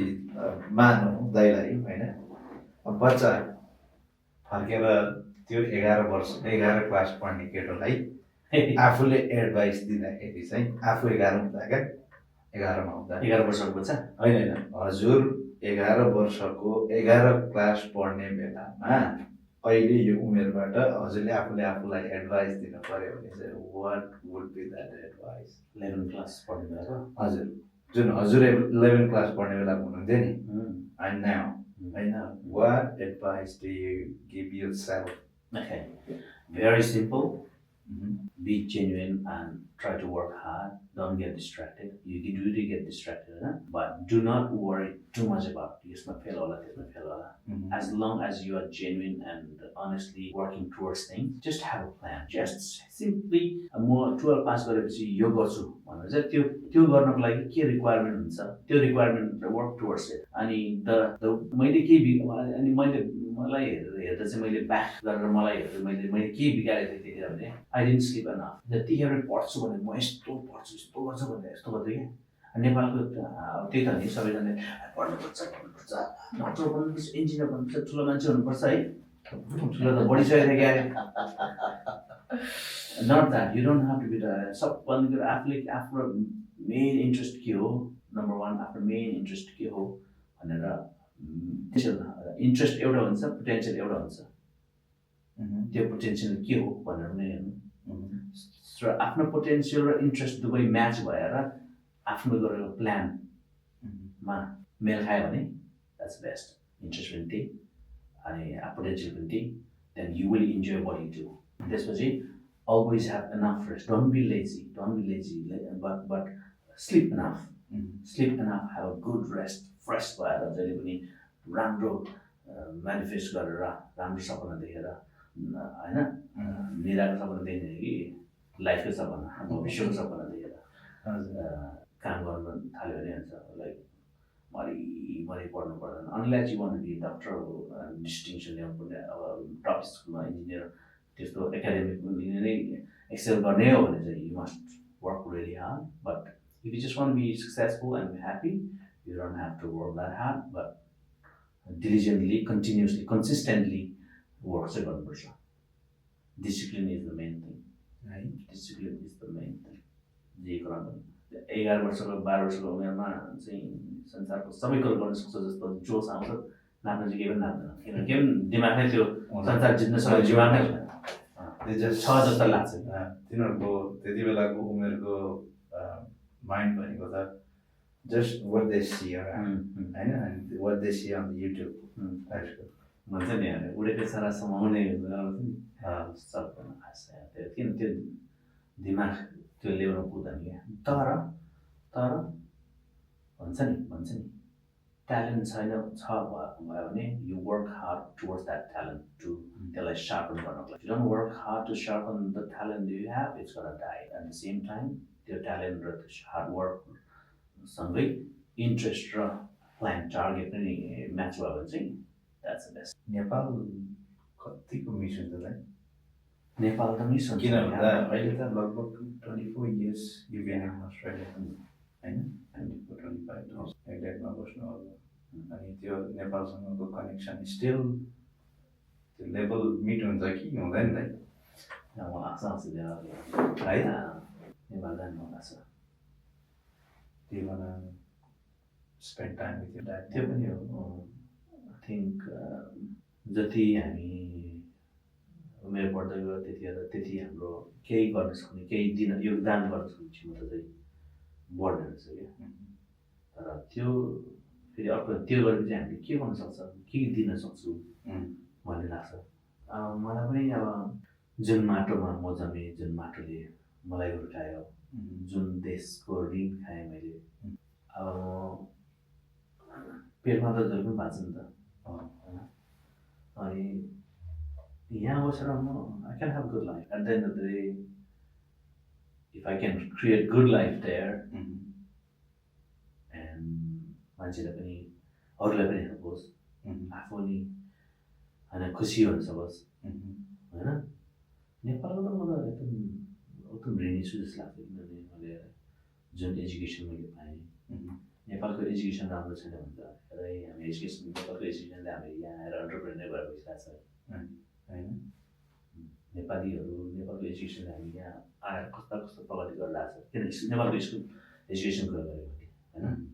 मानौ दाइलाई हैन बच्चा फर्केर त्यो 11 क्लास पढ्ने केटोलाई आफूले एडभाइस दिँदाखेरि चाहिँ आफू 11 हुँदा क्या 11मा हुँदा 11 वर्षको बच्चा होइन हजुर 11 वर्षको 11 क्लास पढ्ने बेलामा अहिले यो उमेरबाट हजुरले आफूलाई एडभाइस दिनु पर्यो भने चाहिँ what would be that advice 11 class पढ्ने बेलाको हजुर जुन हजुर 11 क्लास पढ्ने बेला हुनुहुन्थ्यो नि एन्ड नाउ होइन what advice do you give yourself Okay, very simple. Be genuine and try to work hard. Don't get distracted. You do get distracted, huh? But do not worry too much about this not fail all this not fail all. As long as you are genuine and honestly working towards things, just have a plan. Just simply more 12 pass गरेपछि यो गर्छु भनेर चाहिँ त्यो गर्नको लागि के requirement हुन्छ त्यो रिक्वायरमेन्ट वर्क टुवर्ड्स इट अनि मैले के अनि मलाई हेर्दा चाहिँ मैले ब्याक गरेर मलाई हेर्दा मैले के बिगारेको थिएँ त्यतिखेर भने आई डिडन्ट स्लिप एनफ जतिखेर पढ्छु भने म यस्तो पढ्छु यस्तो गर्छु भनेर यस्तो गर्थेँ क्या नेपालको त्यही त नि सबैजना पढ्नुपर्छ डक्टर बन्नुपर्छ इन्जिनियर बन्नुपर्छ ठुलो मान्छे हुनुपर्छ है ठुलो त बढिसकेको क्या not that you don't have to be सबभन्दा कुरो आफूले आफ्नो मेन इन्ट्रेस्ट के हो नम्बर 1 आफ्नो मेन इन्ट्रेस्ट के हो भनेर इन्ट्रेस्ट एउटा हुन्छ पोटेन्सियल एउटा हुन्छ त्यो पोटेन्सियल के हो भनेर नै हेर्नु र आफ्नो पोटेन्सियल र इन्ट्रेस्ट दुवै म्याच भएर आफ्नो गरेको प्लानमा मेल खायो भने द्याट्स बेस्ट इन्ट्रेस्ट पनि त्यही अनि पोटेन्सियल पनि त्यही then you will enjoy what you do त्यसपछि always have enough rest don't be lazy but sleep enough have a good rest fresh भएर जहिले पनि राम्रो म्यानिफेस्ट गरेर राम्रो सपना देखेर होइन निराको सपना देख्ने कि लाइफको सपना भविष्यको सपना देखेर काम गर्न थाल्यो भने हुन्छ लाइक मरि पढ्नु पर्दैन unless you want to be doctor distinction ल्याउनु पर्ने अब टप स्कुलमा इन्जिनियर त्यस्तो एकाडेमिक नै एक्सेल गर्ने हो भने चाहिँ you must work really hard but if you just want be successful and happy you don't have to work that hard but diligently, continuously, consistently work चाहिँ गर्नुपर्छ discipline is the main thing है discipline is the main thing जे कुरा पनि 11 वर्षको 12 वर्षको उमेरमा चाहिँ संसारको सबै कुरा गर्न सक्छ जस्तो जोस आउँछ नाच्न चाहिँ केही पनि नाच्दैन किनभने के पनि दिमागमै त्यो संसार जित्न सक्ने दिमागमै छ जस्तो लाग्छ तिनीहरूको त्यति बेलाको उमेरको माइन्ड भनेको त just what they see around, and what they see on YouTube. भन्छ नि उडेको सारा समाउने सबभन्दा खास त्यो किन त्यो दिमाग त्यो लेभलमा पुग्दैन क्या तर भन्छ नि ट्यालेन्ट छैन छ भयो भने you work hard towards that talent to त्यसलाई सार्पन गर्नको लागि you don't work hard to sharpen the talent you have it's gonna die at the same time त्यो ट्यालेन्ट र हार्ड वर्क सँगै इन्ट्रेस्ट र प्लान टार्गेट पनि match भयो भने चाहिँ द्याट्स द बेस्ट नेपाल कतिको मिस हुन्छ होला नेपाल त मिस हुन्छ किन भन्दा अहिले त लगभग 24 years you been in Australia होइन 24-25 years एक्ज्याक्टमा बस्नु होला अनि त्यो नेपालसँगको कनेक्सन स्टिल त्यो लेभल मिट हुन्छ कि हुँदैन त मलाई लाग्छ है नेपाल जानु मन लाग्छ Do you want to spend time with your dad? त्यो पनि हो आई थिङ्क जति हामी उमेर बढ्दै गयो त्यति हाम्रो केही गर्न सक्ने केही दिन योगदान गर्न सक्ने क्षमता चाहिँ बढ्ने रहेछ क्या तर त्यो फेरि अर्को त्यो गरेर चाहिँ हामीले के गर्न सक्छ के दिन सक्छु भन्ने लाग्छ मलाई पनि अब जुन माटोमा म जमेँ जुन माटोले मलाई हुर्कायो जुन देशको ऋण खाएँ मैले अब पेटमा त जहिले पनि बाँच्छ नि त होइन अनि यहाँ बसेर म I can have good life at the end of the day if I can create good life there and मान्छेलाई पनि अरूलाई पनि हेल्प होस् आफू पनि होइन खुसी हुन सकोस् होइन नेपालको त मलाई एकदम ऋणी छु जस्तो लाग्छ किनभने मैले जुन एजुकेसन मैले पाएँ नेपालको एजुकेसन राम्रो छैन भने त हामी नेपालको एजुकेसनले हामी यहाँ आएर अन्टरप्रेनर भएर बसिरहेको छ होइन नेपालीहरू नेपालको एजुकेसन हामी यहाँ आएर कस्ता कस्तो प्रगति गरिरहेको छ किन नेपालको स्कुल एजुकेसन कुरा गरेको थिएँ होइन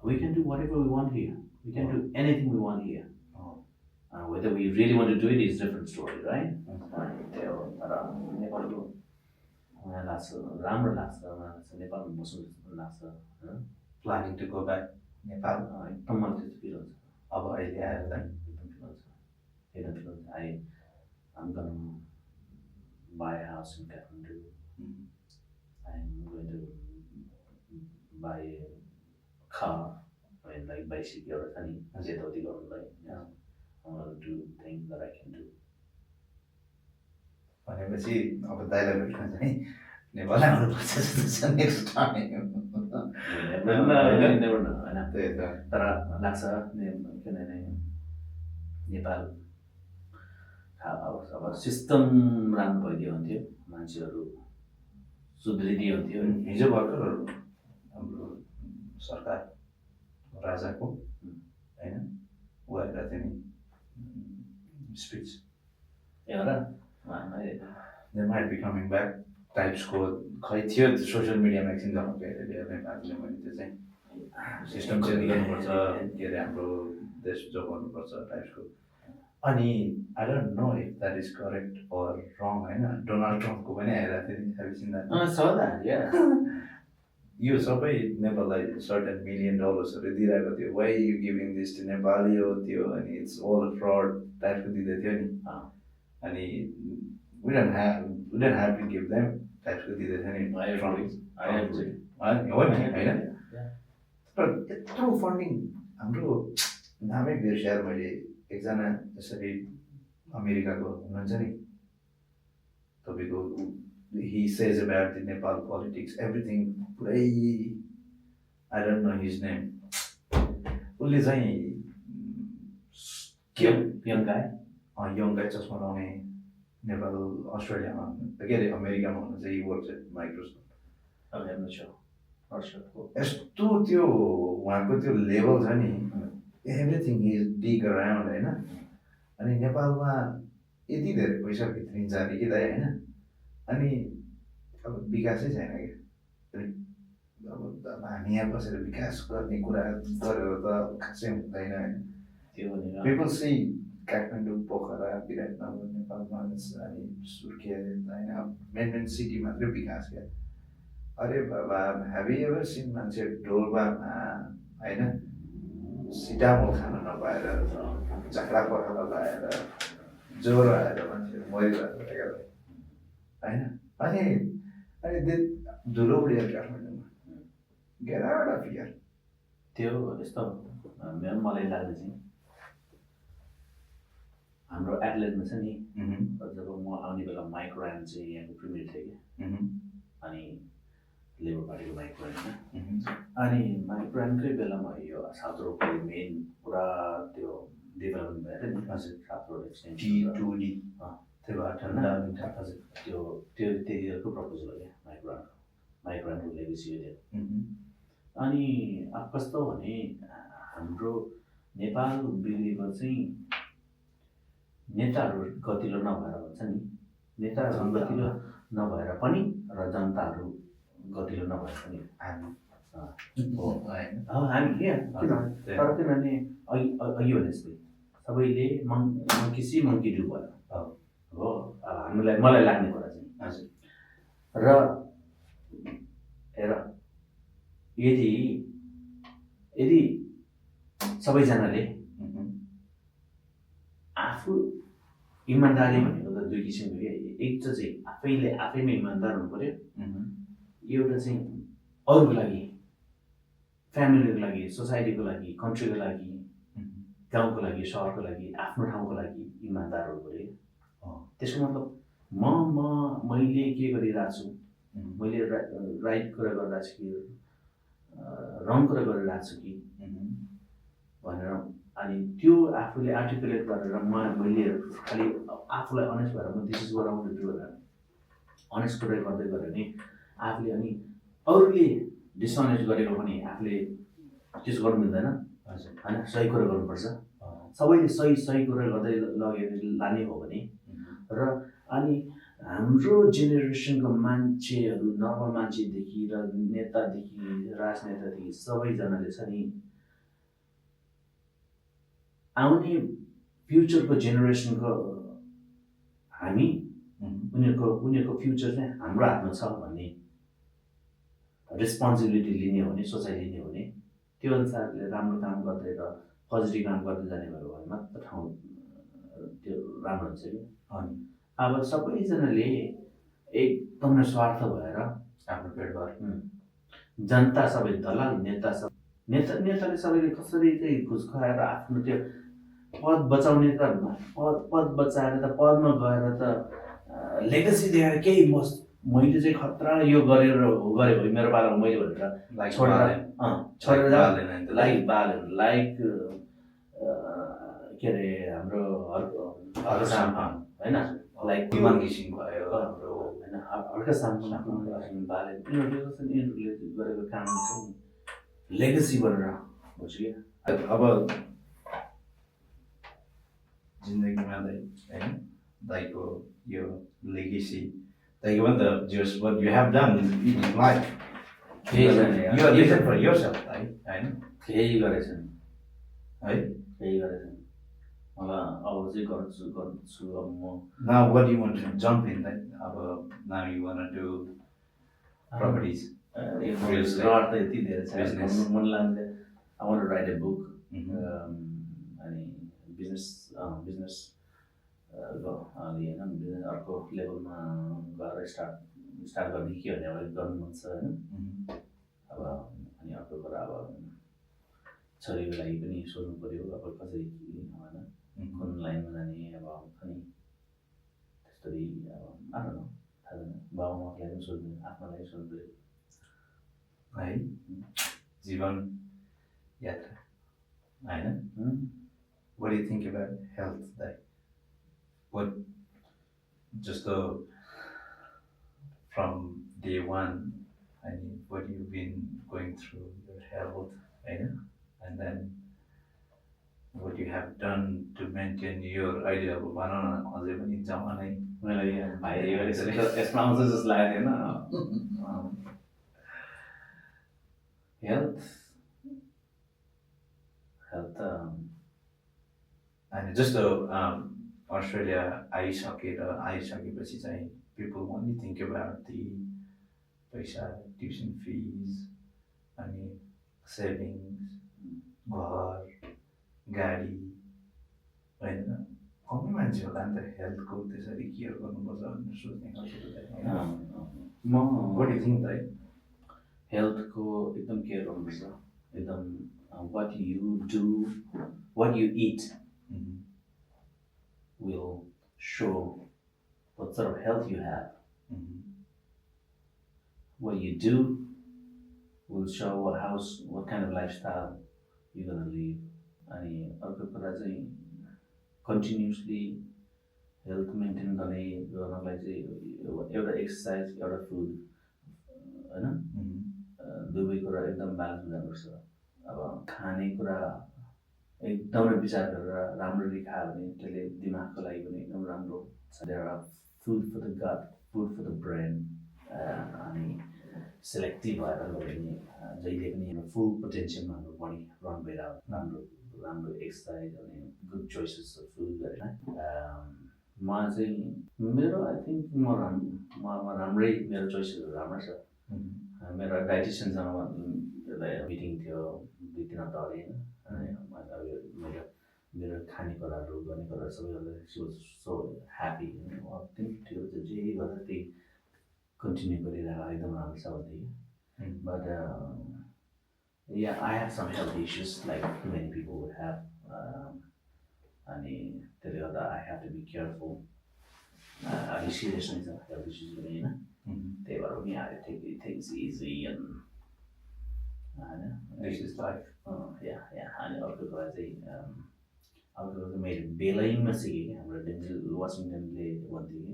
we can do whatever we want here we can do anything we want here whether we really want to do it is different story right त्यो तर नेपालको मलाई लाग्छ राम्रो लाग्छ नेपालमा बस्नु जस्तो लाग्छ होइन planning to go back Nepal एकदम मलाई त्यस्तो फिल हुन्छ अब अहिले आएर त एकदम फिल हुन्छ I'm gonna buy a house in Kathmandu. I'm going to buy a car. I mean, like bicycle or anything. I want to do things that I can do. भनेपछि अब दाइलाई भेट्न चाहिँ नेपाल आउनुपर्छ जस्तो छ नेक्स्ट टाइम Never know. त्यही त तर लाग्छ किनभने नेपाल अब सिस्टम राम्रो भइदियो हुन्थ्यो मान्छेहरू सुध्रिदियो हुन्थ्यो हिजो भर्खर हाम्रो सरकार राजाको होइन ऊ आएर थियो नि स्पिच एउटा they might be coming back टाइप्सको खै थियो सोसियल मिडियामा एकछिन झलक हेरेर नेपालले मैले त्यो चाहिँ सिस्टम चेन्ज गर्नुपर्छ के अरे हाम्रो देश जोगाउनुपर्छ टाइप्सको अनि I don't know if that is correct or wrong होइन डोनाल्ड ट्रम्पको पनि आइरहेको थियो नि यो सबै नेपाललाई सर्टेन $1 million दिइरहेको थियो why you giving this to Nepali हो त्यो अनि इट्स अल फ्रड टाइपको दिँदै थियो नि अनि we don't have to give them टाइपको दिँदै थियो नि हो नि होइन तर यत्रो फन्डिङ हाम्रो नामै बिर्स्याएर मैले एकजना जसरी अमेरिकाको हुनुहुन्छ नि तपाईँको he says about the Nepal politics everything पुरै I don't know his name उसले चाहिँ के यङ गाई चस्मा लगाउने नेपाल अस्ट्रेलियामा के अरे अमेरिकामा हुनु चाहिँ वर्क माइक्रोसफ्ट यस्तो त्यो उहाँको त्यो लेभल छ नि एभ्रिथिङ इज बिग अराउन्ड होइन अनि नेपालमा यति धेरै पैसा भित्रिन्छ अरे कि दाइ होइन अनि अब विकासै छैन क्या अब हामी यहाँ बसेर विकास गर्ने कुरा गरेर त खासै हुँदैन होइन पिपल सी काठमाडौँ पोखरा विराटनगर नेपालमा अनि सुर्खेत होइन मेन सिटी मात्रै विकास क्या अरे बाबा हेभ यु एभर सिन मान्छे डोल्पामा होइन सिटामोल खान नपाएर झाक्रा पखाला लगाएर ज्वरो आएर मान्छेहरू मरिरहेको होइन अनि धुलो उडिएर काठमाडौँमा गेट आउट अफ हियर त्यो यस्तो मलाई लाग्ने चाहिँ हाम्रो एथलेटमा छ नि जब म आउने बेला माइक रायन चाहिँ यहाँको प्रिमियर थियो कि अनि लेबर पार्टीको माइक रायन अनि माइक रायनकै बेलामा यो साउथ रोडको मेन पुरा त्यो डेभलपमेन्ट भएर नि साउथ रोड एक्सटेन्सन त्यो त्यतिखेरको प्रपोजल हो क्या माइक रायनको लेगेसी हो त्यो अनि अब कस्तो भने हाम्रो नेपाल बिग्रेको चाहिँ नेताहरू गतिलो नभएर भन्छ नि नेताहरू गतिलो नभएर पनि र जनताहरू गतिलो नभएर पनि हामी के तर किनभने अघि भने जस्तै सबैले मङ्की सी मङ्की डु भयो हो अब मलाई लाग्ने कुरा चाहिँ हजुर र हेर यदि सबैजनाले आफू इमान्दारी भनेको त दुई किसिमको क्या एक चाहिँ आफैमा इमान्दार हुनु पर्यो एउटा चाहिँ अरूको लागि फ्यामिलीको लागि सोसाइटीको लागि कन्ट्रीको लागि गाउँको लागि सहरको लागि आफ्नो ठाउँको लागि इमान्दार हुनु पर्यो त्यसको मतलब मैले के गरिरहेको छु मैले राइट कुरा गरिरहेको छु कि रङ कुरा गरिरहेको छु कि भनेर अनि त्यो आफूले आर्टिकुलेट गरेर मैले खालि आफूलाई अनेस्ट भएर म this is what I want to do भनेर अनेस्ट कुरा गर्दै गऱ्यो भने आफूले अनि अरूले डिसअनेस्ट गरेको पनि आफूले त्यसो गर्नु मिल्दैन होइन सही कुरा गर्नुपर्छ सबैले सही कुरा गर्दै लगेर लाने हो भने र अनि हाम्रो जेनेरेसनको मान्छेहरू नर्मल मान्छेदेखि र नेतादेखि राजनेतादेखि सबैजनाले छ नि आउने फ्युचरको जेनेरेसनको हामी उनीहरूको फ्युचर चाहिँ हाम्रो हातमा छ भन्ने रेस्पोन्सिबिलिटी लिने हो भने सोचाइ लिने हो भने त्यो अनुसारले राम्रो काम गर्दै र पोजिटिभ काम गर्दै जाने भयो भने मात्र ठाउँ त्यो राम्रो हुन्छ कि अनि अब सबैजनाले एकदम स्वार्थ भएर आफ्नो पेट भर जनता सबै दलाल नेताले सबैले कसरी चाहिँ घुस खुवाएर आफ्नो त्यो पद बचाउने त पद बचाएर त पदमा गएर त लेगेसी दिएर केही मैले चाहिँ खतरा यो गरेर गरेको मेरो पालामा मैले भनेर छोडेर लाइक बालेन लाइक के अरे हाम्रो हर्क साम्पा होइन लाइक विमान घिसिङ भयो हाम्रो होइन हर्क साम्पा बालेन यिनीहरूले गरेको काम चाहिँ लेगेसी बनेर बुझ्यो अब जिन्दगीमा होइन दाइको यो लेगेसी दाइको पनि त just what you have done in life you are living for yourself होइन केही गरेछन् है केही गरेछन् मलाई अब चाहिँ गर्छु अब म now what do you want to jump in like अब now you want to do properties real estate त यति धेरै छ मन लाग्छ I want to write a book अनि बिजनेस अलि होइन बिजनेस अर्को लेभलमा गएर स्टार्ट गर्ने के भने अब गर्नु मन छ होइन अब अनि अर्को कुरा अब छोरीको लागि पनि सोच्नु पऱ्यो अब कसरी होइन कुन लाइनमा जाने अब अनि त्यस्तरी अब आफ्नो थाहा छैन बाबुआमालाई पनि सोध्नु आफ्नो लागि सोध्नु पऱ्यो है जीवन यात्रा होइन what do you think about health like what just from day one I mean what you've been going through your health right? And then what you have done to maintain your idea of banana अझै पनि जमानै मलाई भाइ यसमा आउँछ जस्तो लागेको थिएन हेल्थ अनि जस्तो अस्ट्रेलिया आइसकेपछि चाहिँ people only think about the पैसा ट्युसन फिज अनि सेभिङ्स घर गाडी होइन कमै मान्छे होला नि त हेल्थको त्यसरी केयर गर्नुपर्छ भनेर सोच्ने म what do you think दाइ हेल्थको एकदम केयर गर्नुपर्छ एकदम what you eat will show what sort of health you have. What you do will show what kind of lifestyle you're gonna live. अनि अर्को कुरा चाहिँ continuously health maintain गर्नलाई चाहिँ एउटा एक्सर्साइज एउटा फुड होइन दुवै कुरा एकदम ब्यालेन्स हुनुपर्छ अब खाने कुरा एकदमै विचार गरेर राम्ररी खायो भने त्यसले दिमागको लागि पनि एकदम राम्रो छ there are food for the gut food for the brain अनि सेलेक्टिभ भएर गयो भने जहिले पनि हाम्रो फुल पोटेन्सियलमा हाम्रो बडी रन भइरहेको राम्रो एक्सर्साइज अनि गुड चोइसेस अफ फुड गरेर म चाहिँ मेरो आई थिङ्क म राम्रै मेरो चोइसेसहरू राम्रो छ मेरो डाइटिसियनसँग मिटिङ थियो 2-3 हप्ता अगाडि होइन मेरो खाने कुराहरू गर्ने कुराहरू सबै गर्दा सी वाज सो ह्याप्पी ठिक छ जे गर्दा त्यही कन्टिन्यू गरिरहेको एकदम राम्रो छ भन्थ्यो but I have some health issues like many people would have अनि त्यसले गर्दा I have to be careful अलि सिरियस नै छ हेल्थ इस्युज पनि होइन त्यही भएर पनि I take things easy and this is life अनि अर्को कुरा चाहिँ मैले बेलायनमा सिकेँ कि हाम्रो डेन्जल वासिङटनले भन्थ्यो कि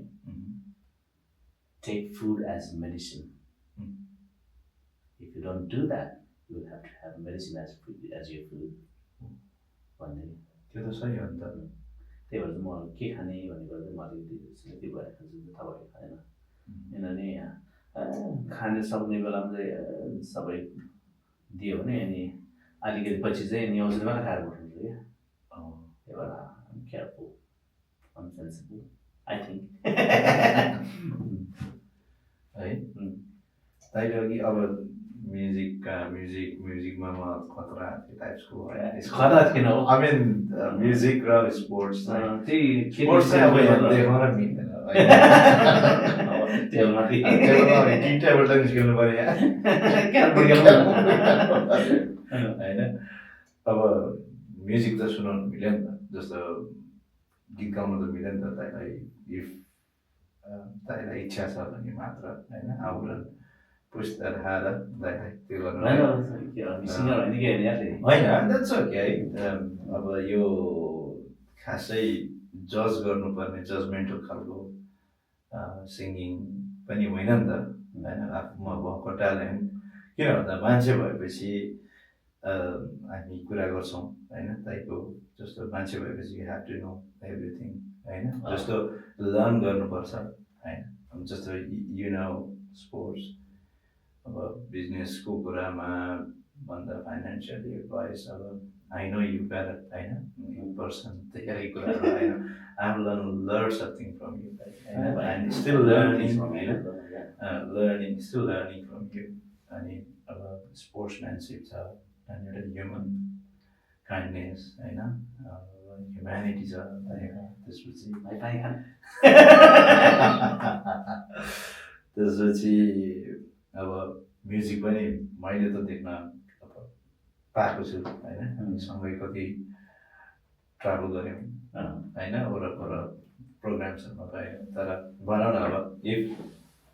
take food as medicine if you don't do that you will have to have medicine as your food भन्ने त्यो त सही हो नि त त्यही भएर चाहिँ म के खाने भनेको चाहिँ म अलिकति सिलेक्टिभ भएर खान्छु थाहा भएको खाँदैन किनभने खाने सक्ने बेलामा चाहिँ सबै दियो भने अनि अलिकति पछि चाहिँ नि औषधि मात्रै खाएर बस्नुहुन्छ क्या त्यही भएर केयरफुल अनसेन्सिबल आई थिङ्क है तैँले अघि अब म्युजिकमा म खतरा टाइप्सको खतरा थिएन हो आई मिन म्युजिक र स्पोर्ट्स त्यही स्पोर्ट्स चाहिँ अब देखाउन मिल्दैन टेबलमाथि टी टेबल टेनिस खेल्नु पऱ्यो होइन अब म्युजिक त सुनाउनु मिल्यो नि त जस्तो गीत गाउनु त मिल्यो नि त तँलाई इफ तँलाई इच्छा छ भने मात्र होइन आउला पुस्तार त्यो गर्नु होइन द्याट्स ओके है अब यो खासै जज गर्नुपर्ने जजमेन्टल खालको सिङ्गिङ पनि होइन नि त होइन आफूमा भएको ट्यालेन्ट किन भन्दा मान्छे भएपछि हामी कुरा गर्छौँ होइन ताइको जस्तो मान्छे भएपछि you have to know everything होइन जस्तो लर्न गर्नुपर्छ होइन जस्तो यु नो स्पोर्ट्स अब बिजनेसको कुरामा भन्दा फाइनेन्सियल एडभाइस अब आई नो यु प्यारट होइन इन पर्सन धेरै कुराहरू होइन I have learn something from you and still learning still learning from you अनि अब स्पोर्ट्सम्यानसिप छ अनि एउटा ह्युमन काइन्डनेस होइन ह्युम्यानिटी छ त्यसपछि त्यसपछि अब म्युजिक पनि मैले त देख्न अब पाएको छु होइन सँगै कति ट्राभल गऱ्यौँ होइन वरपर प्रोग्राम्सहरूमा गयो तर भनौँ न अब इफ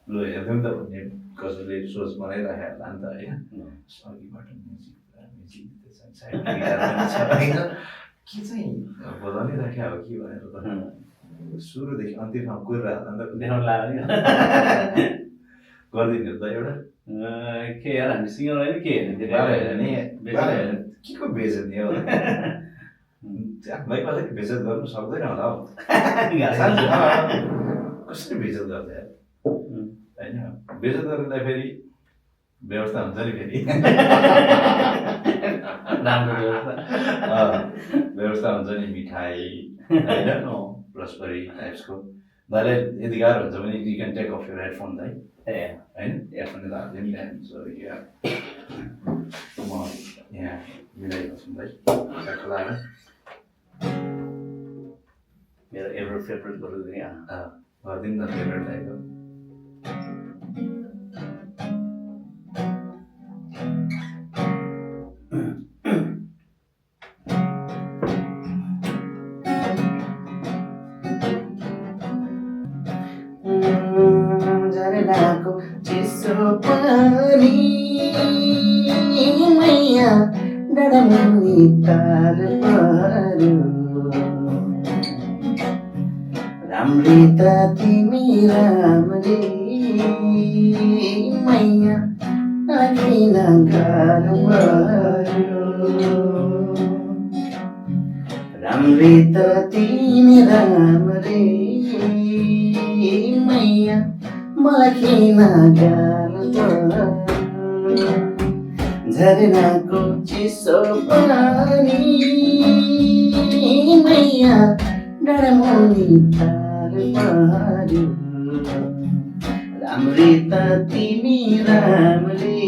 लु हेर्दैँ नि त भन्ने कसैले सोच बनाइराखेको होला नि त होइन अघिबाट म्युजिक होइन के चाहिँ बजाउनै राख्यो हो कि भनेर त सुरुदेखि अन्तिममा कुरिरहेको होला नि त देखाउनु लाग्यो गरिदिनु त एउटा के यार हामी सिङ्गर होइन के हेर्ने के को बेजत नि हो भाइ कसरी बेजत गर्नु सक्दैन होला हौ कसरी बेजत गर्छ यार होइन बेजत गर्दा फेरि व्यवस्था हुन्छ नि फेरि राम्रो व्यवस्था हुन्छ नि मिठाई होइन रसबरी टाइप्सको दाइलाई यदि गाह्रो हुन्छ भने you can take off your headphone दाइ होइन एयरफोनले त हाल्दै नि सो म यहाँ मिलाइदिएको छु दाइ लगाएर मेरो एभर फेभरेट गरिदिने गरिदिनु न फेभरेट दाइको झरनाको चिसो पानी मैया डडमुनि तार पारो राम्री त तिमी राम्री मैया किन गाह्रो पारो राम्री त तिमी राम्री मैया मलाई किन गाह्रो पर्यो झरनाको चिसो पानी मैया डडमुनि तार पारो राम्री त तिमी राम्री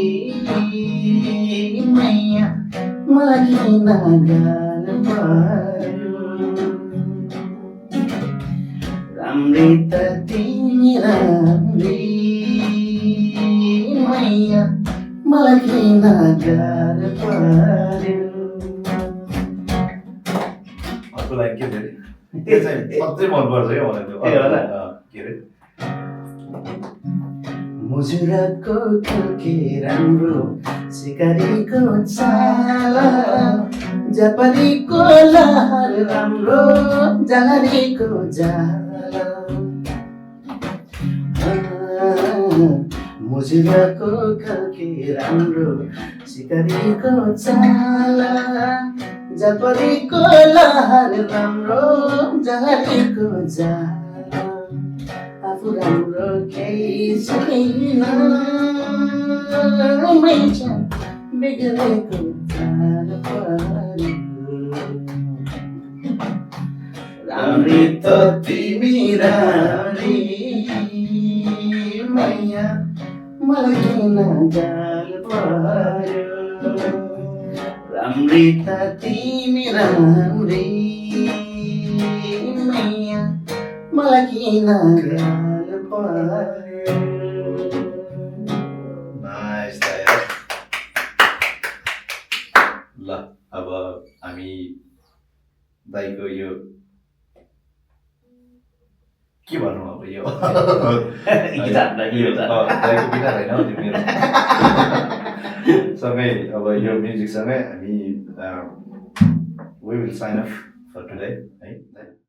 मैया मलाई किन गाह्रो पर्यो राम्री त तिमी राम्री मैया मलाई किन गाह्रो पर्यो अर्को लाइन के थियो त्यो चाहिँ अझै मनपर्छ क्या मलाई त्यो के अरे मुजुराको के राम्रो सिकारीको चाला जापानीको लहर राम्रो जारीको जाला मुजुराको के राम्रो सिकारीको चाला जपरीको लहर राम्रो जहरीको जाल आफू राम्रो केही छैन मैच बिग्रेको चाल राम्री त तिमी राम्री मैया मलाई किन जाल पर्यो राम्री त तिमी राम्री मैया मलाई किन गाल पर्यो नाइस ल अब हामी दाइको यो के भनौँ अब यो गिटारलाई यो त दाइको गिटार होइन त्यो मेरो सँगै अब यो म्युजिकसँगै हामी we will sign off for today है